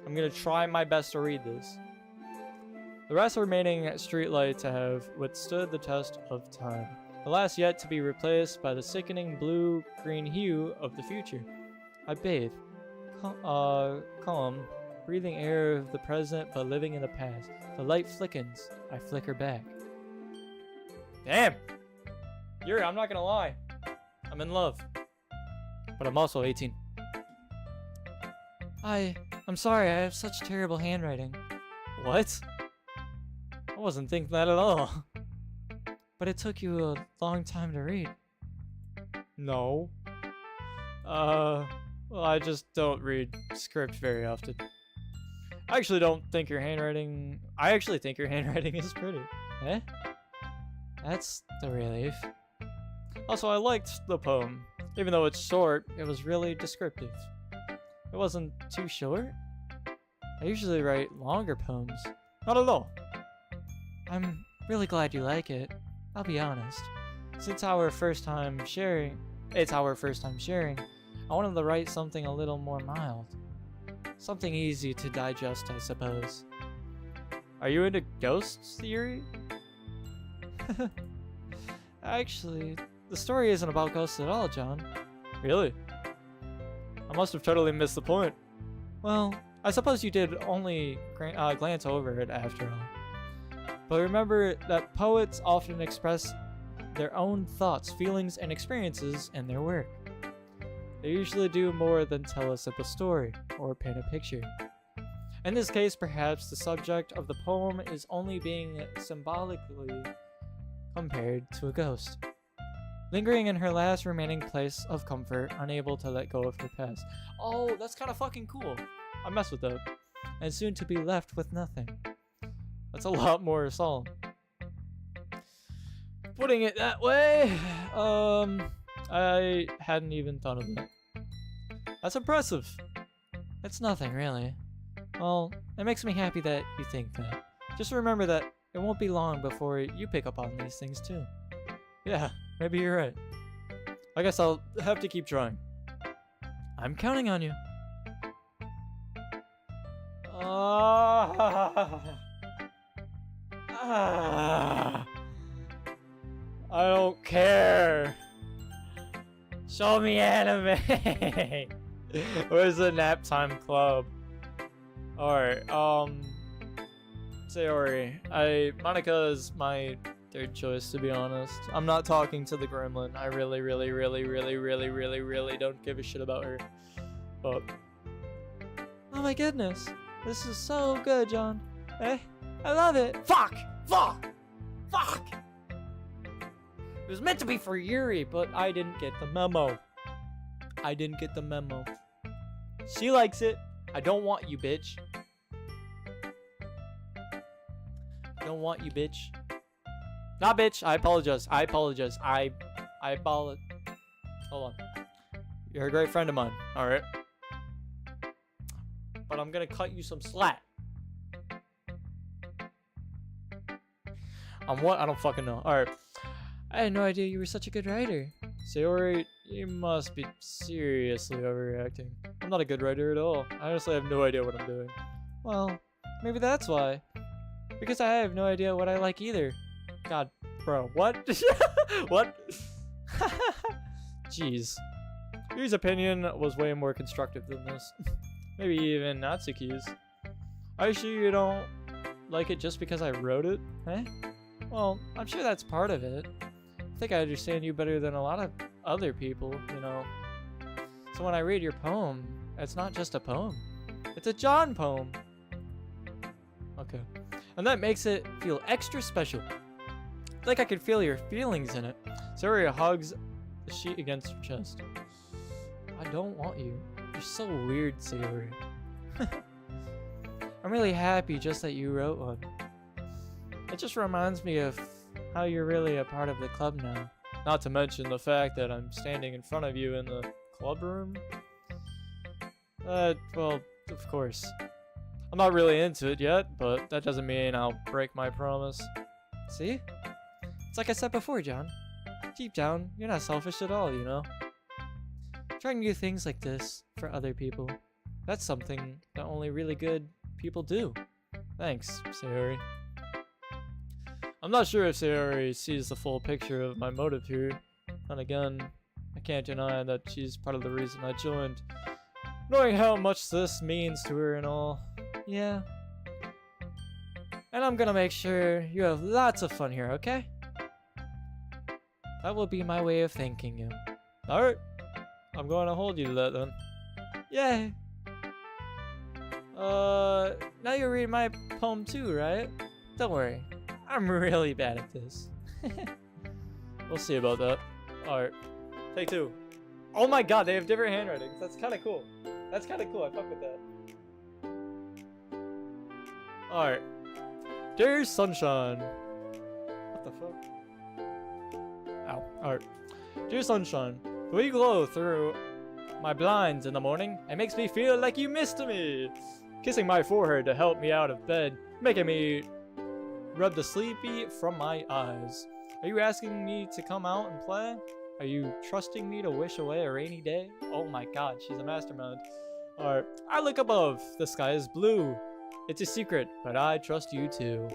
I'm gonna try my best to read this. The last remaining streetlights have withstood the test of time. The last yet to be replaced by the sickening blue-green hue of the future. I bathe. Calm. Breathing air of the present but living in the past. The light flickens. I flicker back. Damn! Yuri, I'm not gonna lie. I'm in love. But I'm also 18. I'm sorry, I have such terrible handwriting. What? I wasn't thinking that at all. But it took you a long time to read. No. Well, I just don't read script very often. I actually think your handwriting is pretty. Eh? That's the relief. Also, I liked the poem. Even though it's short, it was really descriptive. It wasn't too short. I usually write longer poems. Not at all. I'm really glad you like it. I'll be honest. Since it's our first time sharing, I wanted to write something a little more mild. Something easy to digest, I suppose. Are you into ghosts theory? Actually, the story isn't about ghosts at all, John. Really? I must have totally missed the point. Well, I suppose you did only glance over it after all. But remember that poets often express their own thoughts, feelings, and experiences in their work. They usually do more than tell us a story or paint a picture. In this case, perhaps the subject of the poem is only being symbolically compared to a ghost, lingering in her last remaining place of comfort, unable to let go of her past. Oh, that's kind of fucking cool. I mess with that. And soon to be left with nothing. That's a lot more solemn. Putting it that way, I hadn't even thought of that. That's impressive. It's nothing, really. Well, it makes me happy that you think that. Just remember that it won't be long before you pick up on these things too. Yeah, maybe you're right. I guess I'll have to keep trying. I'm counting on you. I don't care. Show me anime. Where's the nap time club? Alright, Sayori. Monica is my third choice, to be honest. I'm not talking to the gremlin. I really don't give a shit about her. But oh my goodness. This is so good, John. Eh? I love it. Fuck! It was meant to be for Yuri, but I didn't get the memo. She likes it. I don't want you, bitch. Don't want you, bitch. Not bitch. I apologize. I apologize. Hold on. You're a great friend of mine. Alright. But I'm gonna cut you some slack. On what? I don't fucking know. Alright. I had no idea you were such a good writer. Sayori, you must be seriously overreacting. I'm not a good writer at all. I honestly have no idea what I'm doing. Well, maybe that's why. Because I have no idea what I like either. God, bro, what? What? Jeez. Yuri's opinion was way more constructive than this. Maybe even Natsuki's. Are you sure you don't like it just because I wrote it? Eh? Well, I'm sure that's part of it. I think I understand you better than a lot of other people, you know. So when I read your poem, it's not just a poem. It's a John poem. Okay. And that makes it feel extra special. Like I could feel your feelings in it. Sayori hugs the sheet against her chest. I don't want you. You're so weird, Sayori. I'm really happy just that you wrote one. It just reminds me of how you're really a part of the club now. Not to mention the fact that I'm standing in front of you in the club room. Well, of course. I'm not really into it yet, but that doesn't mean I'll break my promise. See? It's like I said before, John. Deep down, you're not selfish at all, you know? Trying new things like this for other people. That's something that only really good people do. Thanks, Sayori. I'm not sure if Sayori sees the full picture of my motive here. And again, I can't deny that she's part of the reason I joined. Knowing how much this means to her and all. Yeah. And I'm gonna make sure you have lots of fun here, okay? That will be my way of thanking you. Alright. I'm going to hold you to that then. Yay! Now you read my poem too, right? Don't worry. I'm really bad at this. We'll see about that. Alright. Take two. Oh my god, they have different handwritings. That's kind of cool. That's kind of cool. I fuck with that. Alright. Dear Sunshine. What the fuck? Ow. Alright. Dear Sunshine, the way you glow through my blinds in the morning, it makes me feel like you missed me. Kissing my forehead to help me out of bed, making me rub the sleepy from my eyes. Are you asking me to come out and play? Are you trusting me to wish away a rainy day? Oh my god, she's a mastermind. Alright, I look above. The sky is blue. It's a secret, but I trust you too.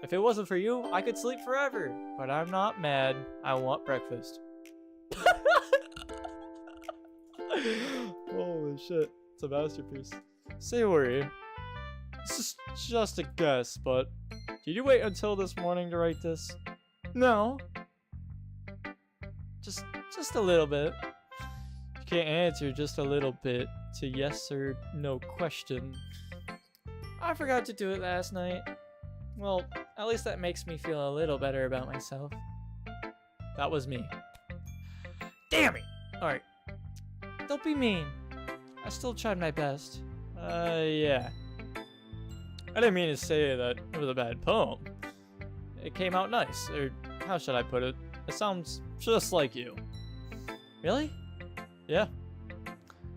If it wasn't for you, I could sleep forever. But I'm not mad. I want breakfast. Holy shit. It's a masterpiece. Sayori. This is just a guess, but did you wait until this morning to write this? No. Just a little bit. You can't answer just a little bit to yes or no question. I forgot to do it last night. Well, at least that makes me feel a little better about myself. That was me. Damn it! Alright. Don't be mean. I still tried my best. Yeah. I didn't mean to say that it was a bad poem. It came out nice, or how should I put it? It sounds just like you. Really? Yeah.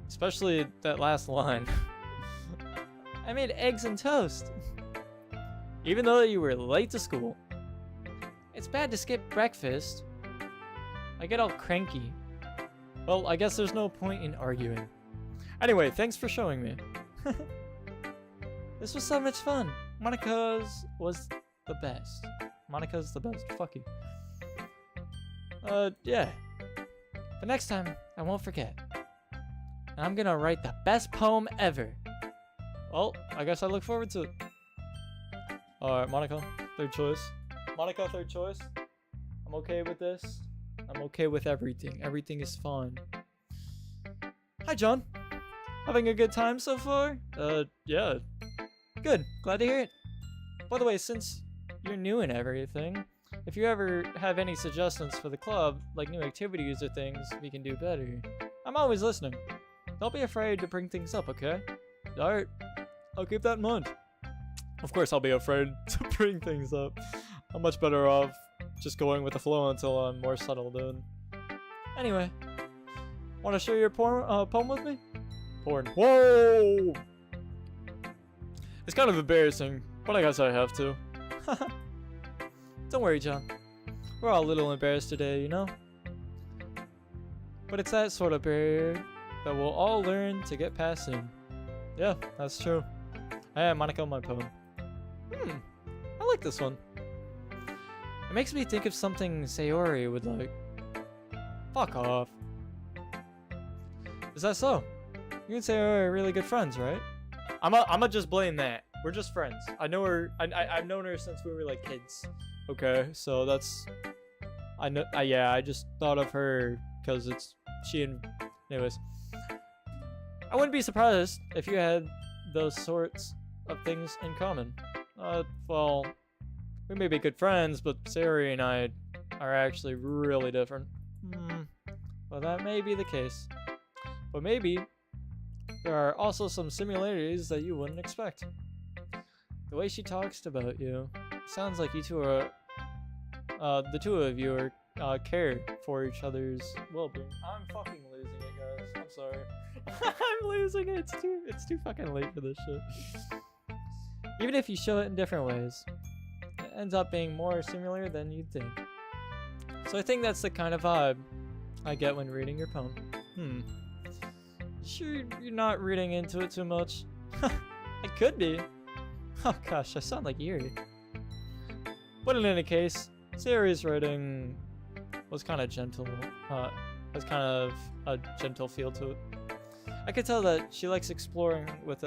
Especially that last line. I made eggs and toast. Even though you were late to school. It's bad to skip breakfast. I get all cranky. Well, I guess there's no point in arguing. Anyway, thanks for showing me. This was so much fun. Monica's was the best. Monica's the best. Fuck you. Yeah. But next time, I won't forget. And I'm gonna write the best poem ever. Well, I guess I look forward to it. Alright, Monica, third choice. Monica, third choice. I'm okay with this. I'm okay with everything. Everything is fine. Hi, John. Having a good time so far? Yeah. Good. Glad to hear it. By the way, since you're new and everything, if you ever have any suggestions for the club, like new activities or things we can do better, I'm always listening. Don't be afraid to bring things up, okay? Alright. I'll keep that in mind. Of course I'll be afraid to bring things up. I'm much better off just going with the flow until I'm more settled in. Anyway, want to share your poem with me? Porn. Whoa! It's kind of embarrassing, but I guess I have to. Don't worry, John. We're all a little embarrassed today, you know? But it's that sort of barrier that we'll all learn to get past soon. Yeah, that's true. I am Monica, my poem. I like this one. It makes me think of something Sayori would like. Fuck off. Is that so? You and Sayori are really good friends, right? I'ma just blame that. We're just friends. I know her. I've known her since we were like kids. Okay, so that's. I know. Yeah, I just thought of her because it's she and. Anyways, I wouldn't be surprised if you had those sorts of things in common. Well, we may be good friends, but Sayori and I are actually really different. Well, that may be the case. But maybe there are also some similarities that you wouldn't expect. The way she talks about you sounds like you two are, the two of you are care for each other's well-being. I'm fucking losing it, guys. I'm sorry. I'm losing it. It's too fucking late for this shit. Even if you show it in different ways, it ends up being more similar than you'd think. So I think that's the kind of vibe I get when reading your poem. Sure you're not reading into it too much? It could be. Oh gosh, I sound like Yuri. But in any case, Sayori's writing was kind of gentle. Has kind of a gentle feel to it. I could tell that she likes exploring with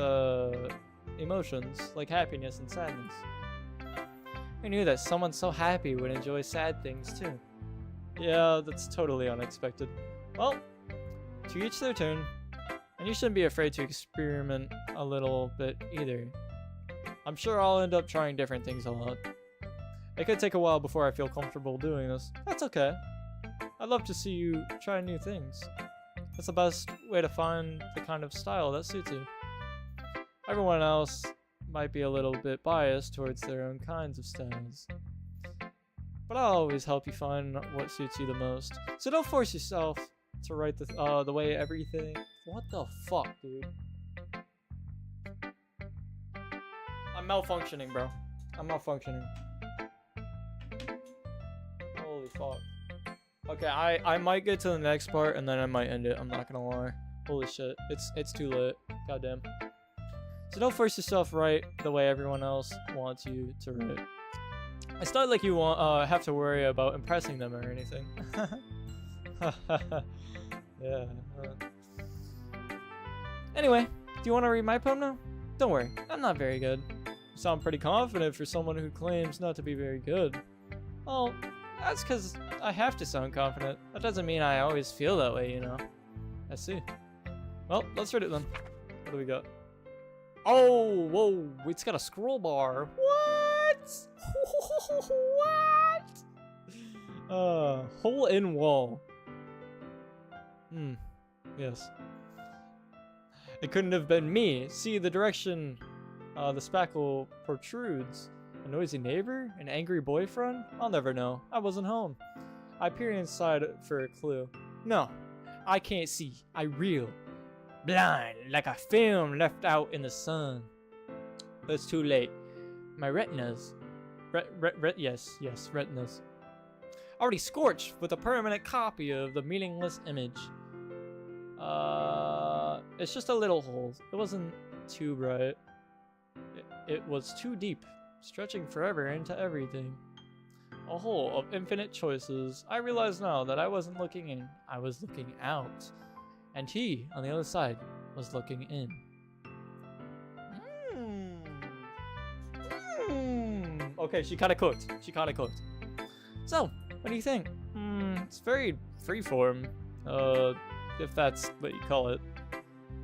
emotions like happiness and sadness. I knew that someone so happy would enjoy sad things too. Yeah, that's totally unexpected. Well, to each their turn, and you shouldn't be afraid to experiment a little bit either. I'm sure I'll end up trying different things a lot. It could take a while before I feel comfortable doing this. That's okay. I'd love to see you try new things. That's the best way to find the kind of style that suits you. Everyone else might be a little bit biased towards their own kinds of styles, but I'll always help you find what suits you the most. So don't force yourself to write the way everything... What the fuck, dude? I'm malfunctioning, bro. I'm malfunctioning. Holy fuck. Okay, I might get to the next part and then I might end it. I'm not gonna lie. Holy shit. It's too late. Goddamn. So don't force yourself to write the way everyone else wants you to write. It's not like you have to worry about impressing them or anything. Yeah. Anyway, do you want to read my poem now? Don't worry, I'm not very good. You sound pretty confident for someone who claims not to be very good. Well, that's because I have to sound confident. That doesn't mean I always feel that way, you know. I see. Well, let's read it then. What do we got? Oh, whoa, it's got a scroll bar. What? What? Hole in wall. Yes. It couldn't have been me. See the direction the spackle protrudes. A noisy neighbor? An angry boyfriend? I'll never know. I wasn't home. I peer inside for a clue. No, I can't see. I reel. Blind, like a film left out in the sun. But it's too late. My retinas. Yes, retinas. Already scorched with a permanent copy of the meaningless image. It's just a little hole. It wasn't too bright. It was too deep, stretching forever into everything. A hole of infinite choices. I realize now that I wasn't looking in, I was looking out. And he, on the other side, was looking in. Okay, she kind of cooked. So, what do you think? It's very freeform, if that's what you call it.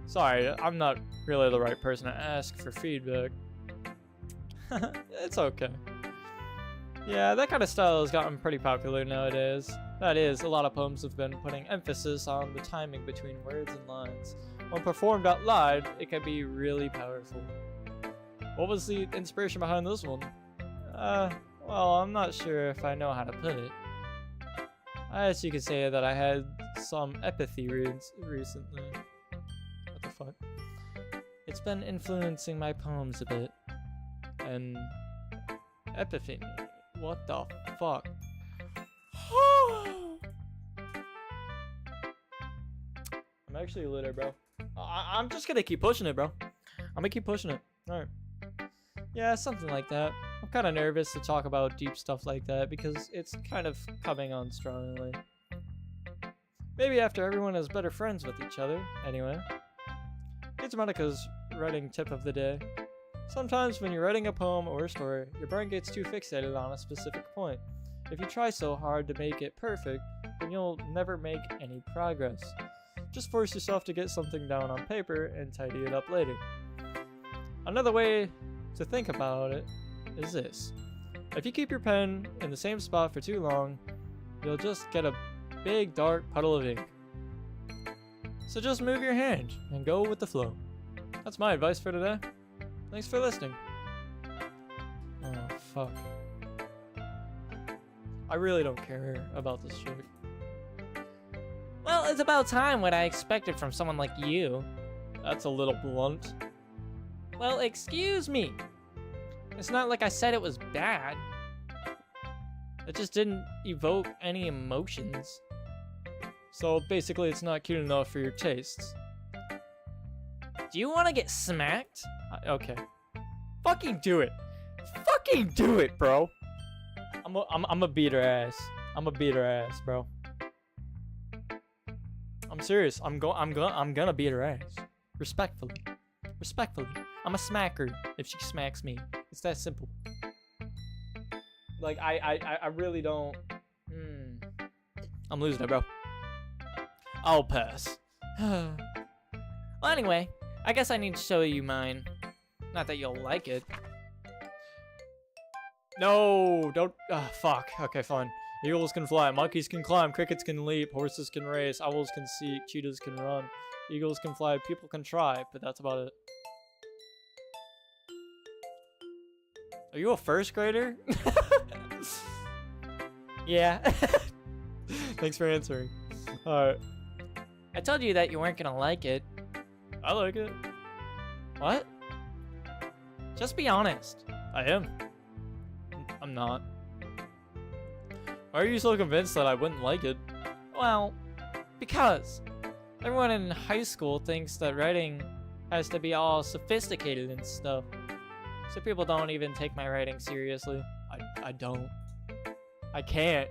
Sorry, I'm not really the right person to ask for feedback. It's okay. Yeah, that kind of style has gotten pretty popular nowadays. That is, a lot of poems have been putting emphasis on the timing between words and lines. When performed out loud, it can be really powerful. What was the inspiration behind this one? Well, I'm not sure if I know how to put it. I guess you could say that I had some empathy recently. What the fuck? It's been influencing my poems a bit. And epiphany. What the fuck? I'm actually lit, bro. I'm just gonna keep pushing it, bro. I'm gonna keep pushing it. Alright. Yeah, something like that. I'm kind of nervous to talk about deep stuff like that because it's kind of coming on strongly. Maybe after everyone is better friends with each other, anyway. It's Monica's writing tip of the day. Sometimes when you're writing a poem or a story, your brain gets too fixated on a specific point. If you try so hard to make it perfect, then you'll never make any progress. Just force yourself to get something down on paper and tidy it up later. Another way to think about it is this. If you keep your pen in the same spot for too long, you'll just get a big dark puddle of ink. So just move your hand and go with the flow. That's my advice for today. Thanks for listening. Oh, fuck. I really don't care about this chick. Well, it's about time what I expected from someone like you. That's a little blunt. Well, excuse me. It's not like I said it was bad. It just didn't evoke any emotions. So basically it's not cute enough for your tastes. Do you want to get smacked? Okay. Fucking do it. Fucking do it, bro. I'm a beat her ass. I'm a beat her ass, bro. I'm serious. I'm gonna beat her ass. Respectfully. Respectfully. I'm a smacker if she smacks me. It's that simple. Like I really don't. I'm losing it, bro. I'll pass. Well, anyway, I guess I need to show you mine. Not that you'll like it. No, don't. Fuck. Okay, fine. Eagles can fly, monkeys can climb, crickets can leap, horses can race, owls can seek, cheetahs can run, eagles can fly, people can try, but that's about it. Are you a first grader? Yeah. Thanks for answering. Alright. I told you that you weren't gonna like it. I like it. What? Just be honest. I am. I'm not. Why are you so convinced that I wouldn't like it? Well, because everyone in high school thinks that writing has to be all sophisticated and stuff. So people don't even take my writing seriously. I don't. I can't.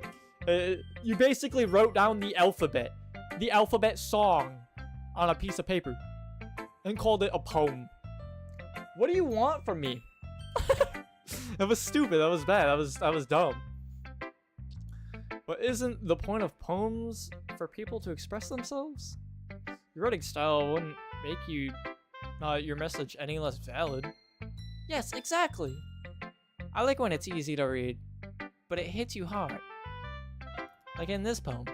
You basically wrote down the alphabet song on a piece of paper and called it a poem. What do you want from me? That was stupid. That was bad. That was dumb. But isn't the point of poems for people to express themselves? Your writing style wouldn't make your message any less valid. Yes, exactly. I like when it's easy to read, but it hits you hard. Like in this poem.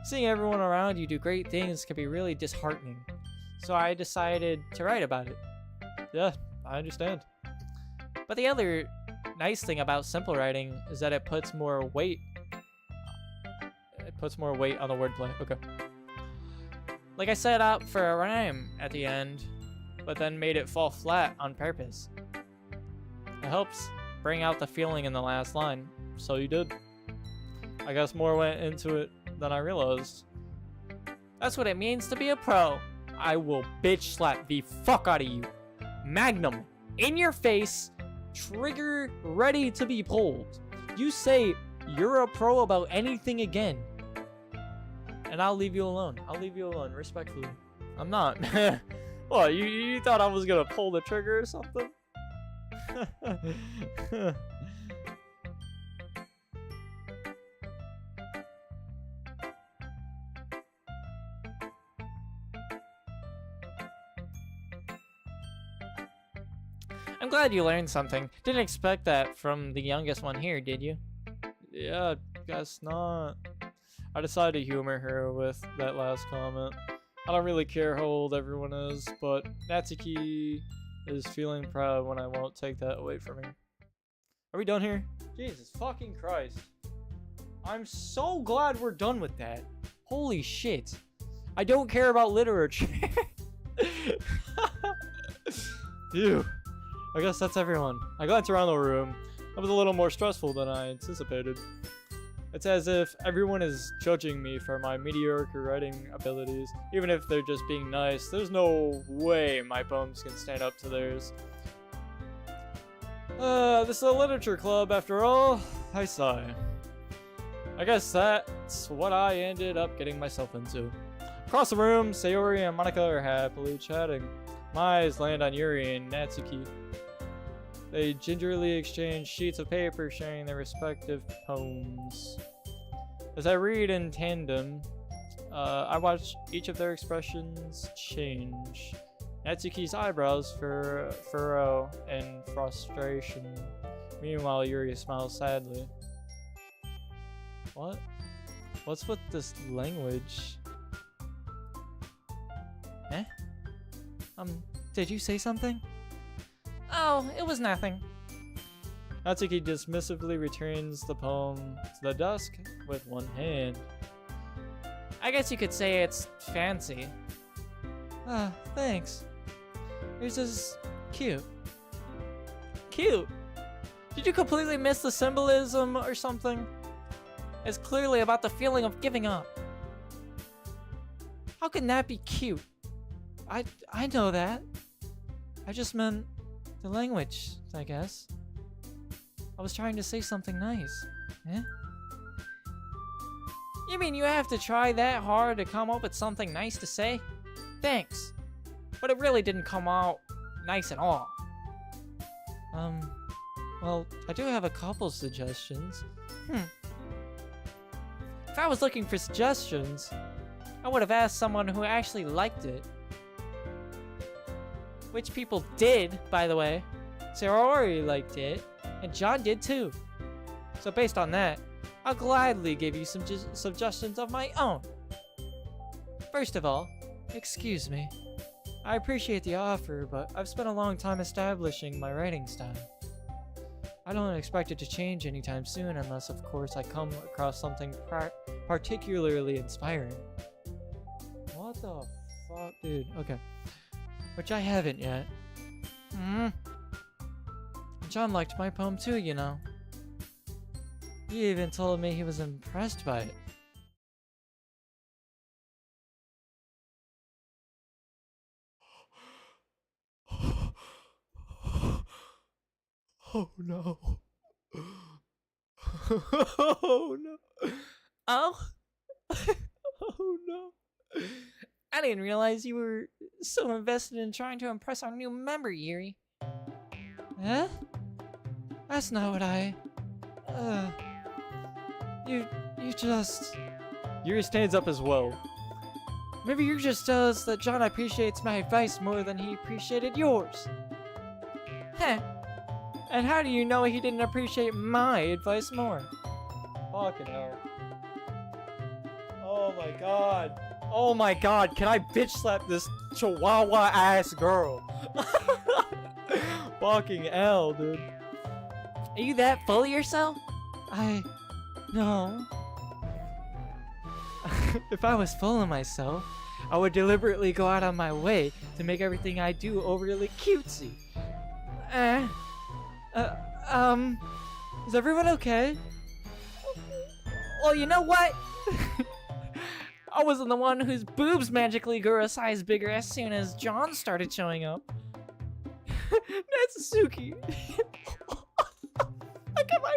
Seeing everyone around you do great things can be really disheartening. So I decided to write about it. Yeah, I understand. But the other nice thing about simple writing is that it puts more weight. It puts more weight on the wordplay. Okay. Like I set out for a rhyme at the end, but then made it fall flat on purpose. It helps bring out the feeling in the last line. So you did. I guess more went into it than I realized. That's what it means to be a pro. I will bitch slap the fuck out of you. Magnum, in your face, trigger ready to be pulled. You say you're a pro about anything again, and I'll leave you alone. I'll leave you alone, respectfully. I'm not. What, you thought I was gonna pull the trigger or something? I'm glad you learned something. Didn't expect that from the youngest one here, did you? Yeah, guess not. I decided to humor her with that last comment. I don't really care how old everyone is, but Natsuki is feeling proud when I won't take that away from her. Are we done here? Jesus fucking Christ. I'm so glad we're done with that. Holy shit. I don't care about literature. Phew. I guess that's everyone. I glanced around the room. That was a little more stressful than I anticipated. It's as if everyone is judging me for my mediocre writing abilities. Even if they're just being nice, there's no way my poems can stand up to theirs. This is a literature club after all. I sigh. I guess that's what I ended up getting myself into. Across the room, Sayori and Monica are happily chatting. My eyes land on Yuri and Natsuki. They gingerly exchange sheets of paper sharing their respective poems. As I read in tandem, I watch each of their expressions change. Natsuki's eyebrows furrow in frustration. Meanwhile, Yuri smiles sadly. What? What's with this language? Eh? Did you say something? Oh, it was nothing. Natsuki dismissively returns the poem to the desk with one hand. I guess you could say it's fancy. Ah, thanks. Yours is cute. Cute? Did you completely miss the symbolism or something? It's clearly about the feeling of giving up. How can that be cute? I know that. I just meant the language, I guess. I was trying to say something nice. Eh? You mean you have to try that hard to come up with something nice to say? Thanks. But it really didn't come out nice at all. Well, I do have a couple suggestions. If I was looking for suggestions, I would have asked someone who actually liked it. Which people did, by the way. Sarori liked it, and John did too. So based on that, I'll gladly give you some suggestions of my own. First of all, excuse me. I appreciate the offer, but I've spent a long time establishing my writing style. I don't expect it to change anytime soon unless, of course, I come across something particularly inspiring. What the fuck, dude? Okay. Which I haven't yet. John liked my poem too, you know. He even told me he was impressed by it. Oh no. Oh no. Oh? Oh no. I didn't realize you were so invested in trying to impress our new member, Yuri. Huh? That's not what You just... Yuri stands up as well. Maybe you're just jealous that John appreciates my advice more than he appreciated yours. Heh. And how do you know he didn't appreciate my advice more? Fucking hell. Oh my god. Oh my god, can I bitch slap this chihuahua ass girl? Fucking hell, dude. Are you that full of yourself? No. If I was full of myself, I would deliberately go out of my way to make everything I do overly cutesy. Is everyone okay? Well, you know what? I wasn't the one whose boobs magically grew a size bigger as soon as John started showing up. Natsuki. Look at my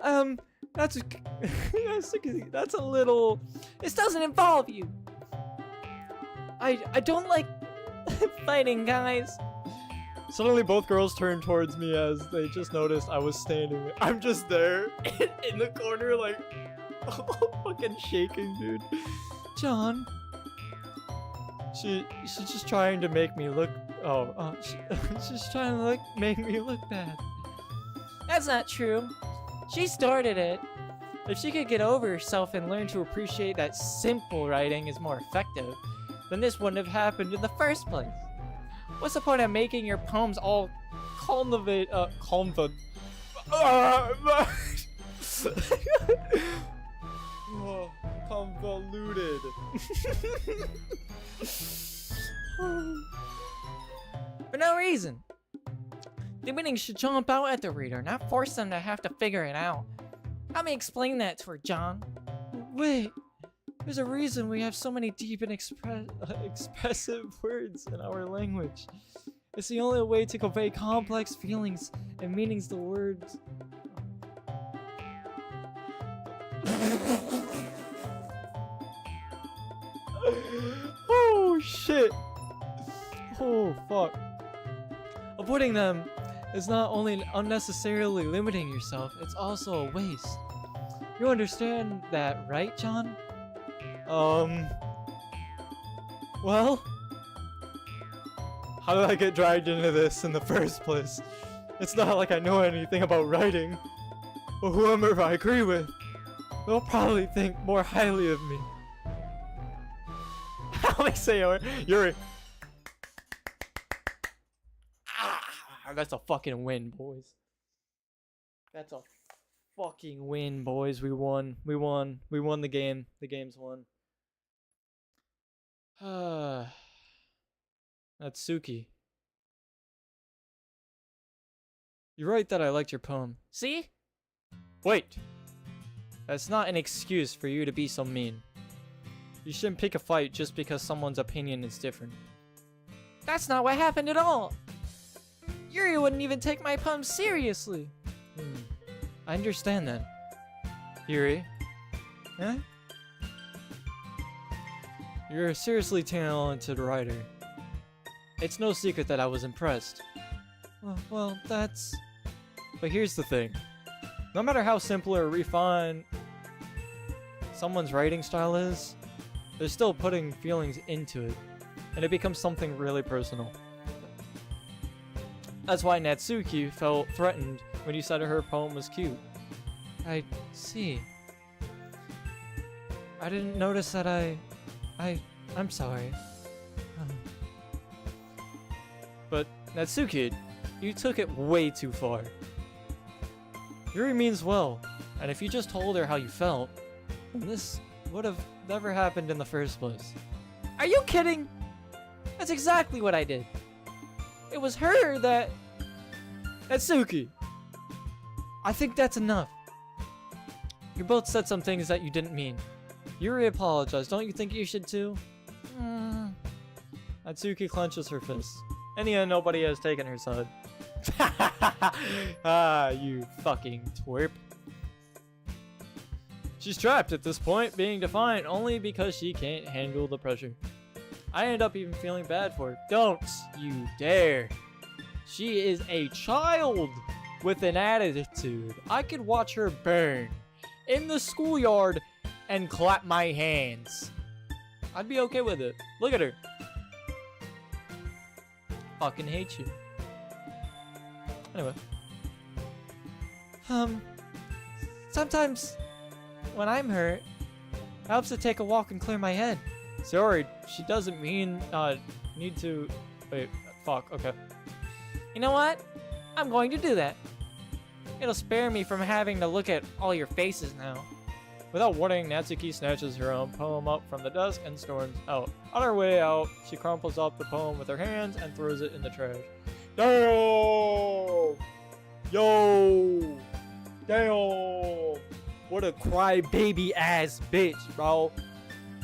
reading. That's a little... This doesn't involve you. I don't like fighting, guys. Suddenly both girls turned towards me as they just noticed I was standing. I'm just there in the corner like fucking shaking, dude. John. She's just trying to make me look... she's trying to make me look bad. That's not true. She started it. If she could get over herself and learn to appreciate that simple writing is more effective, then this wouldn't have happened in the first place. What's the point of making your poems all Convoluted. For no reason. The meaning should jump out at the reader, not force them to have to figure it out. Help me explain that to her, John. Wait, there's a reason we have so many deep and expressive words in our language. It's the only way to convey complex feelings and meanings the words. Oh shit. Oh fuck. Avoiding them is not only unnecessarily limiting yourself, it's also a waste. You understand that, right, John? Well, how did I get dragged into this in the first place? It's not like I know anything about writing, but whoever I agree with, they'll probably think more highly of me. How I say, Yuri. That's a fucking win, boys. That's a fucking win, boys. We won. We won. We won the game. The game's won. Natsuki. You're right that I liked your poem. See? Wait! That's not an excuse for you to be so mean. You shouldn't pick a fight just because someone's opinion is different. That's not what happened at all. Yuri wouldn't even take my poem seriously. I understand then. Yuri? Huh? You're a seriously talented writer. It's no secret that I was impressed. Well, that's... But here's the thing. No matter how simple or refined someone's writing style is, they're still putting feelings into it, and it becomes something really personal. That's why Natsuki felt threatened when you said her poem was cute. I see. I didn't notice that I'm sorry. But Natsuki, you took it way too far. Yuri means well, and if you just told her how you felt, then this would have never happened in the first place. Are you kidding? That's exactly what I did. It was her that... Natsuki! I think that's enough. You both said some things that you didn't mean. Yuri apologized. Don't you think you should too? Natsuki clenches her fists. In the end, nobody has taken her side. Ah, you fucking twerp. She's trapped at this point, being defiant only because she can't handle the pressure. I end up even feeling bad for her. Don't you dare. She is a child with an attitude. I could watch her burn in the schoolyard and clap my hands. I'd be okay with it. Look at her. Fucking hate you. Anyway. Sometimes when I'm hurt, it helps to take a walk and clear my head. Sorry, she doesn't mean, need to... Wait, fuck, okay. You know what? I'm going to do that. It'll spare me from having to look at all your faces now. Without warning, Natsuki snatches her own poem up from the desk and storms out. On her way out, she crumples up the poem with her hands and throws it in the trash. Damn! Yo! Damn! What a crybaby ass bitch, bro.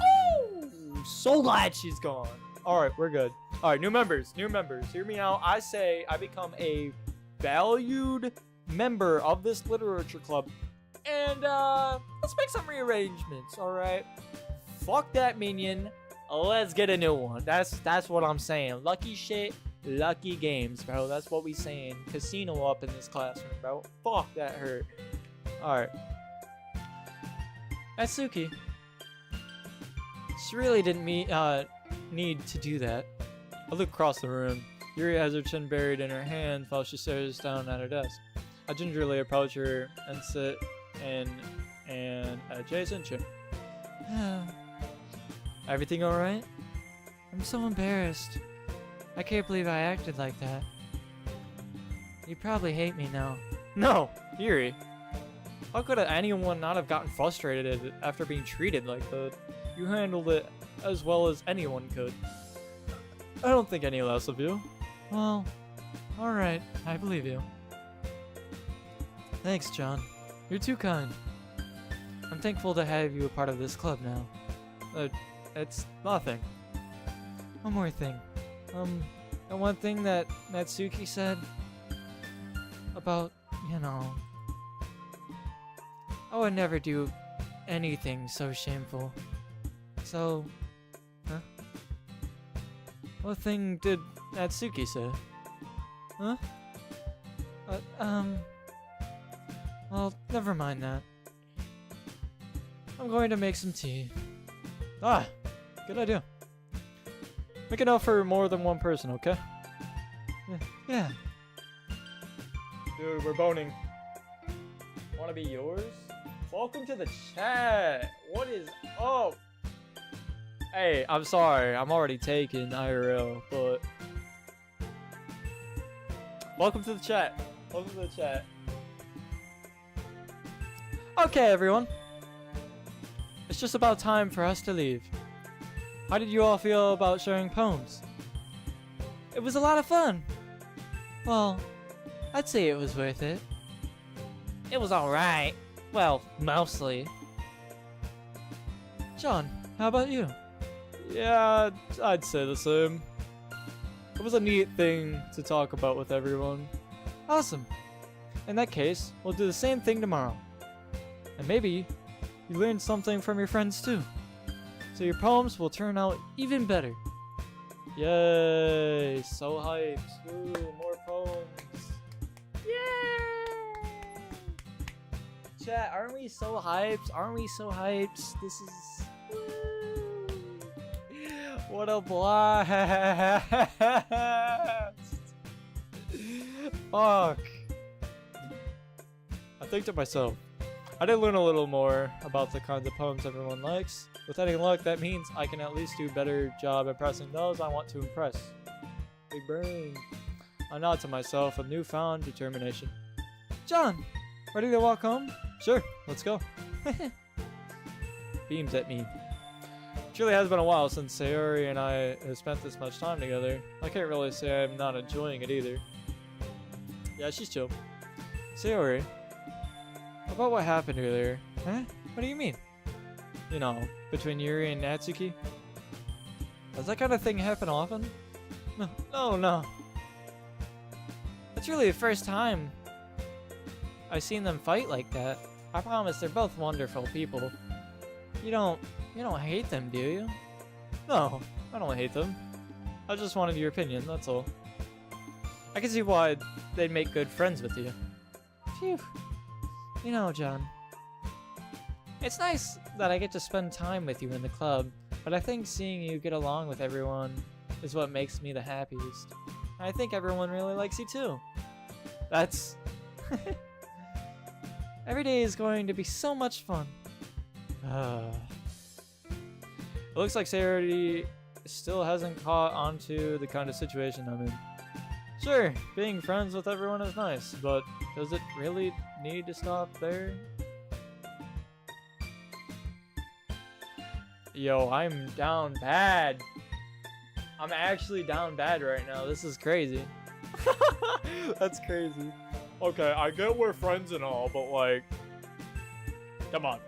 Oh! So glad she's gone. Alright, we're good. Alright, new members. Hear me out. I say I become a valued member of this literature club. And let's make some rearrangements, alright? Fuck that minion. Let's get a new one. That's what I'm saying. Lucky shit, lucky games, bro. That's what we saying. Casino up in this classroom, bro. Fuck, that hurt. Alright. Natsuki. She really didn't need to do that. I look across the room. Yuri has her chin buried in her hands while she stares down at her desk. I gingerly approach her and sit in an adjacent chair. Everything alright? I'm so embarrassed. I can't believe I acted like that. You probably hate me now. No, Yuri. How could anyone not have gotten frustrated after being treated like that? You handled it as well as anyone could. I don't think any less of you. Well, alright, I believe you. Thanks, John. You're too kind. I'm thankful to have you a part of this club now. It's nothing. One more thing. The one thing that Natsuki said about, I would never do anything so shameful. So, What thing did Natsuki say? Huh? Well, never mind that. I'm going to make some tea. Ah, good idea. Make enough for more than one person, okay? Yeah. Dude, we're boning. Wanna be yours? Welcome to the chat. What is up? Hey, I'm sorry. I'm already taken IRL, but... Welcome to the chat. Welcome to the chat. Okay, everyone. It's just about time for us to leave. How did you all feel about sharing poems? It was a lot of fun. Well, I'd say it was worth it. It was alright. Well, mostly. John, how about you? Yeah, I'd say the same. It was a neat thing to talk about with everyone. Awesome. In that case, we'll do the same thing tomorrow. And maybe you learned something from your friends too. So your poems will turn out even better. Yay! So hyped. Woo, more poems. Yay! Chat, aren't we so hyped? Aren't we so hyped? This is... Woo. What a blast! Fuck. I think to myself, I did learn a little more about the kinds of poems everyone likes. With any luck, that means I can at least do a better job impressing those I want to impress. Big brain. I nod to myself with newfound determination. John, ready to walk home? Sure, let's go. Beams at me. Truly has been a while since Sayori and I have spent this much time together. I can't really say I'm not enjoying it either. Yeah, she's chill. Sayori, about what happened earlier? Huh? What do you mean? You know, between Yuri and Natsuki? Does that kind of thing happen often? No. It's really the first time I've seen them fight like that. I promise they're both wonderful people. You don't hate them, do you? No, I don't hate them. I just wanted your opinion, that's all. I can see why they'd make good friends with you. Phew. You know, John, it's nice that I get to spend time with you in the club, but I think seeing you get along with everyone is what makes me the happiest. I think everyone really likes you too. That's... Every day is going to be so much fun. It looks like Sayori still hasn't caught onto the kind of situation I'm in. Sure, being friends with everyone is nice, but does it really need to stop there? Yo, I'm down bad. I'm actually down bad right now. This is crazy. That's crazy. Okay, I get we're friends and all, but like... Come on.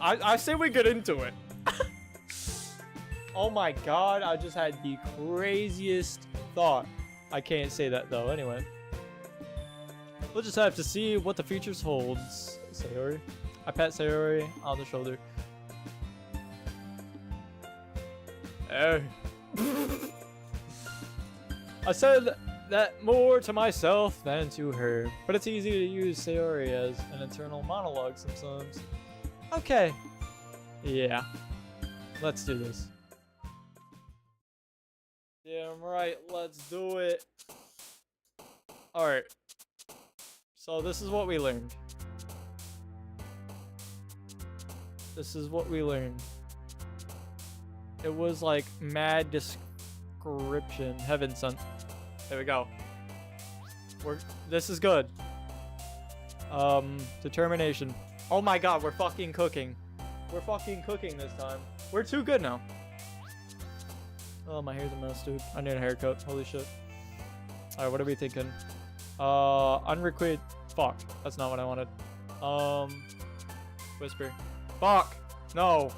I say we get into it. Oh my god, I just had the craziest thought. I can't say that though, anyway. We'll just have to see what the future holds, Sayori. I pat Sayori on the shoulder. Hey. I said that more to myself than to her, but it's easy to use Sayori as an internal monologue sometimes. Okay. Yeah. Let's do this. Damn right, let's do it. Alright. So this is what we learned. It was like mad description. Heaven sent. There we go. This is good. Determination. Oh my god, we're fucking cooking. We're fucking cooking this time. We're too good now. Oh, my hair's a mess, dude. I need a haircut. Holy shit. Alright, what are we thinking? Unrequited. Fuck. That's not what I wanted. Whisper. Fuck. No.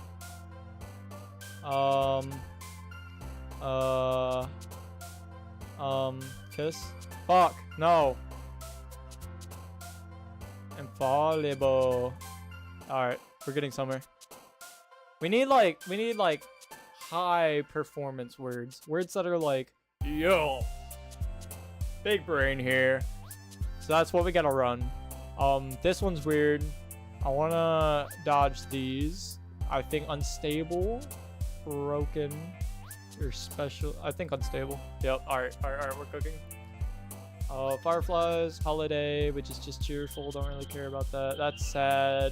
Kiss. Fuck. No. Infallible. Alright, we're getting somewhere. We need like high performance words. Words that are like, yo, big brain here. So that's what we gotta run. This one's weird. I wanna dodge these. I think unstable, broken, or special. I think unstable. Yep. Alright, we're cooking. Fireflies, holiday, which is just cheerful. Don't really care about that. That's sad.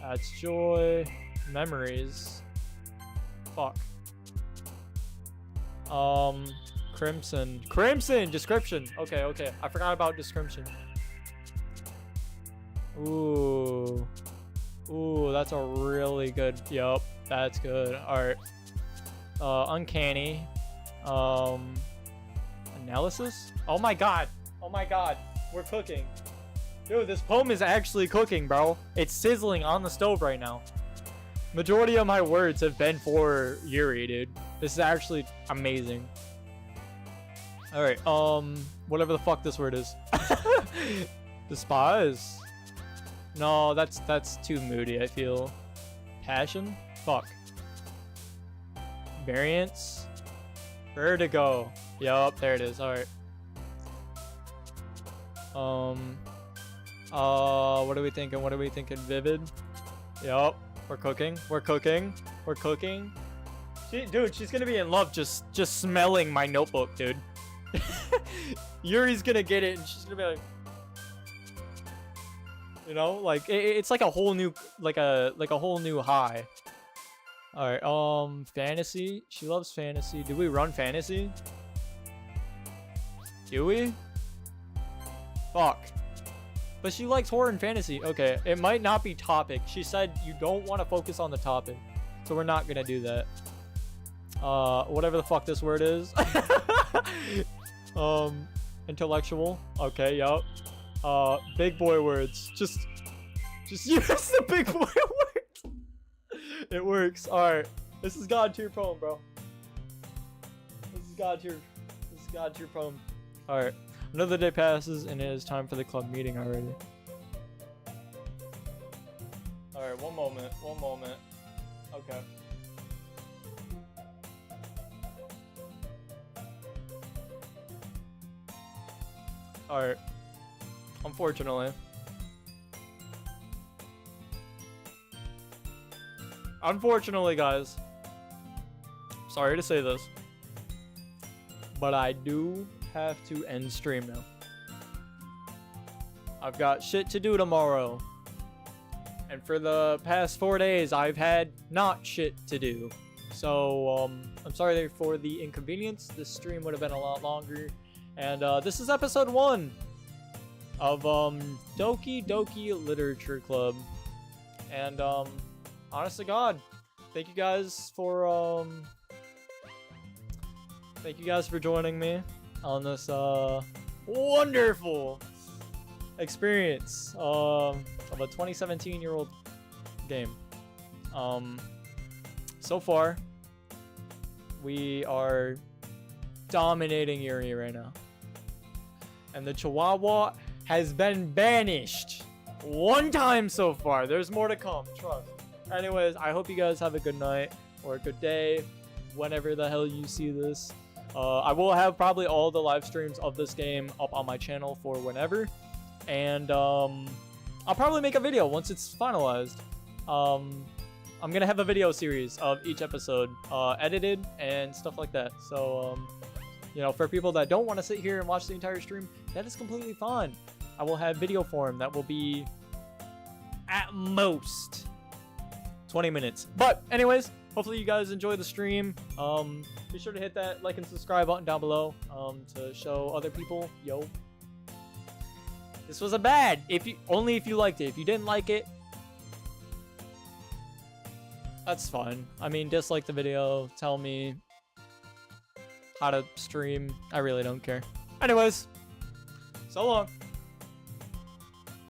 That's joy. Memories. Fuck. Crimson. Description. Okay. I forgot about description. Ooh, that's a really good. Yup, that's good. Alright. Uncanny. Analysis? Oh my god. Oh my god, we're cooking. Dude, this poem is actually cooking, bro. It's sizzling on the stove right now. Majority of my words have been for Yuri, dude. This is actually amazing. Alright, whatever the fuck this word is. Despise? No, that's too moody, I feel. Passion? Fuck. Variance? Vertigo. Yup, there it is. Alright. What are we thinking? What are we thinking? Vivid? Yup. We're cooking. We're cooking. We're cooking. Dude, she's gonna be in love just smelling my notebook, dude. Yuri's gonna get it and she's gonna be like, you know, like it's like a whole new, like a whole new high. All right, fantasy. She loves fantasy. Do we run fantasy? Do we? Fuck. But she likes horror and fantasy. Okay, it might not be topic. She said you don't want to focus on the topic, so we're not gonna do that. Whatever the fuck this word is. Intellectual. Okay, yup. Big boy words. Just use the big boy words. It works. All right. This is God tier poem, bro. This is God tier poem. All right. Another day passes and it is time for the club meeting already. All right. One moment. Okay. All right. Unfortunately, guys, sorry to say this, but I do have to end stream now. I've got shit to do tomorrow, and for the past 4 days, I've had not shit to do. So, I'm sorry for the inconvenience. This stream would have been a lot longer, and this is episode 1 of Doki Doki Literature Club, and honest to God, thank you guys for joining me on this wonderful experience of a 2017-year-old game. So far, we are dominating Yuri right now, and the Chihuahua has been banished 1 time so far. There's more to come, trust. Anyways, I hope you guys have a good night or a good day whenever the hell you see this. I will have probably all the live streams of this game up on my channel for whenever, and I'll probably make a video once it's finalized. I'm gonna have a video series of each episode edited and stuff like that, so you know, for people that don't want to sit here and watch the entire stream, that is completely fine. I will have video form that will be at most 20 minutes. But anyways, hopefully you guys enjoy the stream. Be sure to hit that like and subscribe button down below to show other people, yo, this was a bad. Only if you liked it. If you didn't like it, that's fine. I mean, dislike the video, tell me how to stream. I really don't care. Anyways, so long.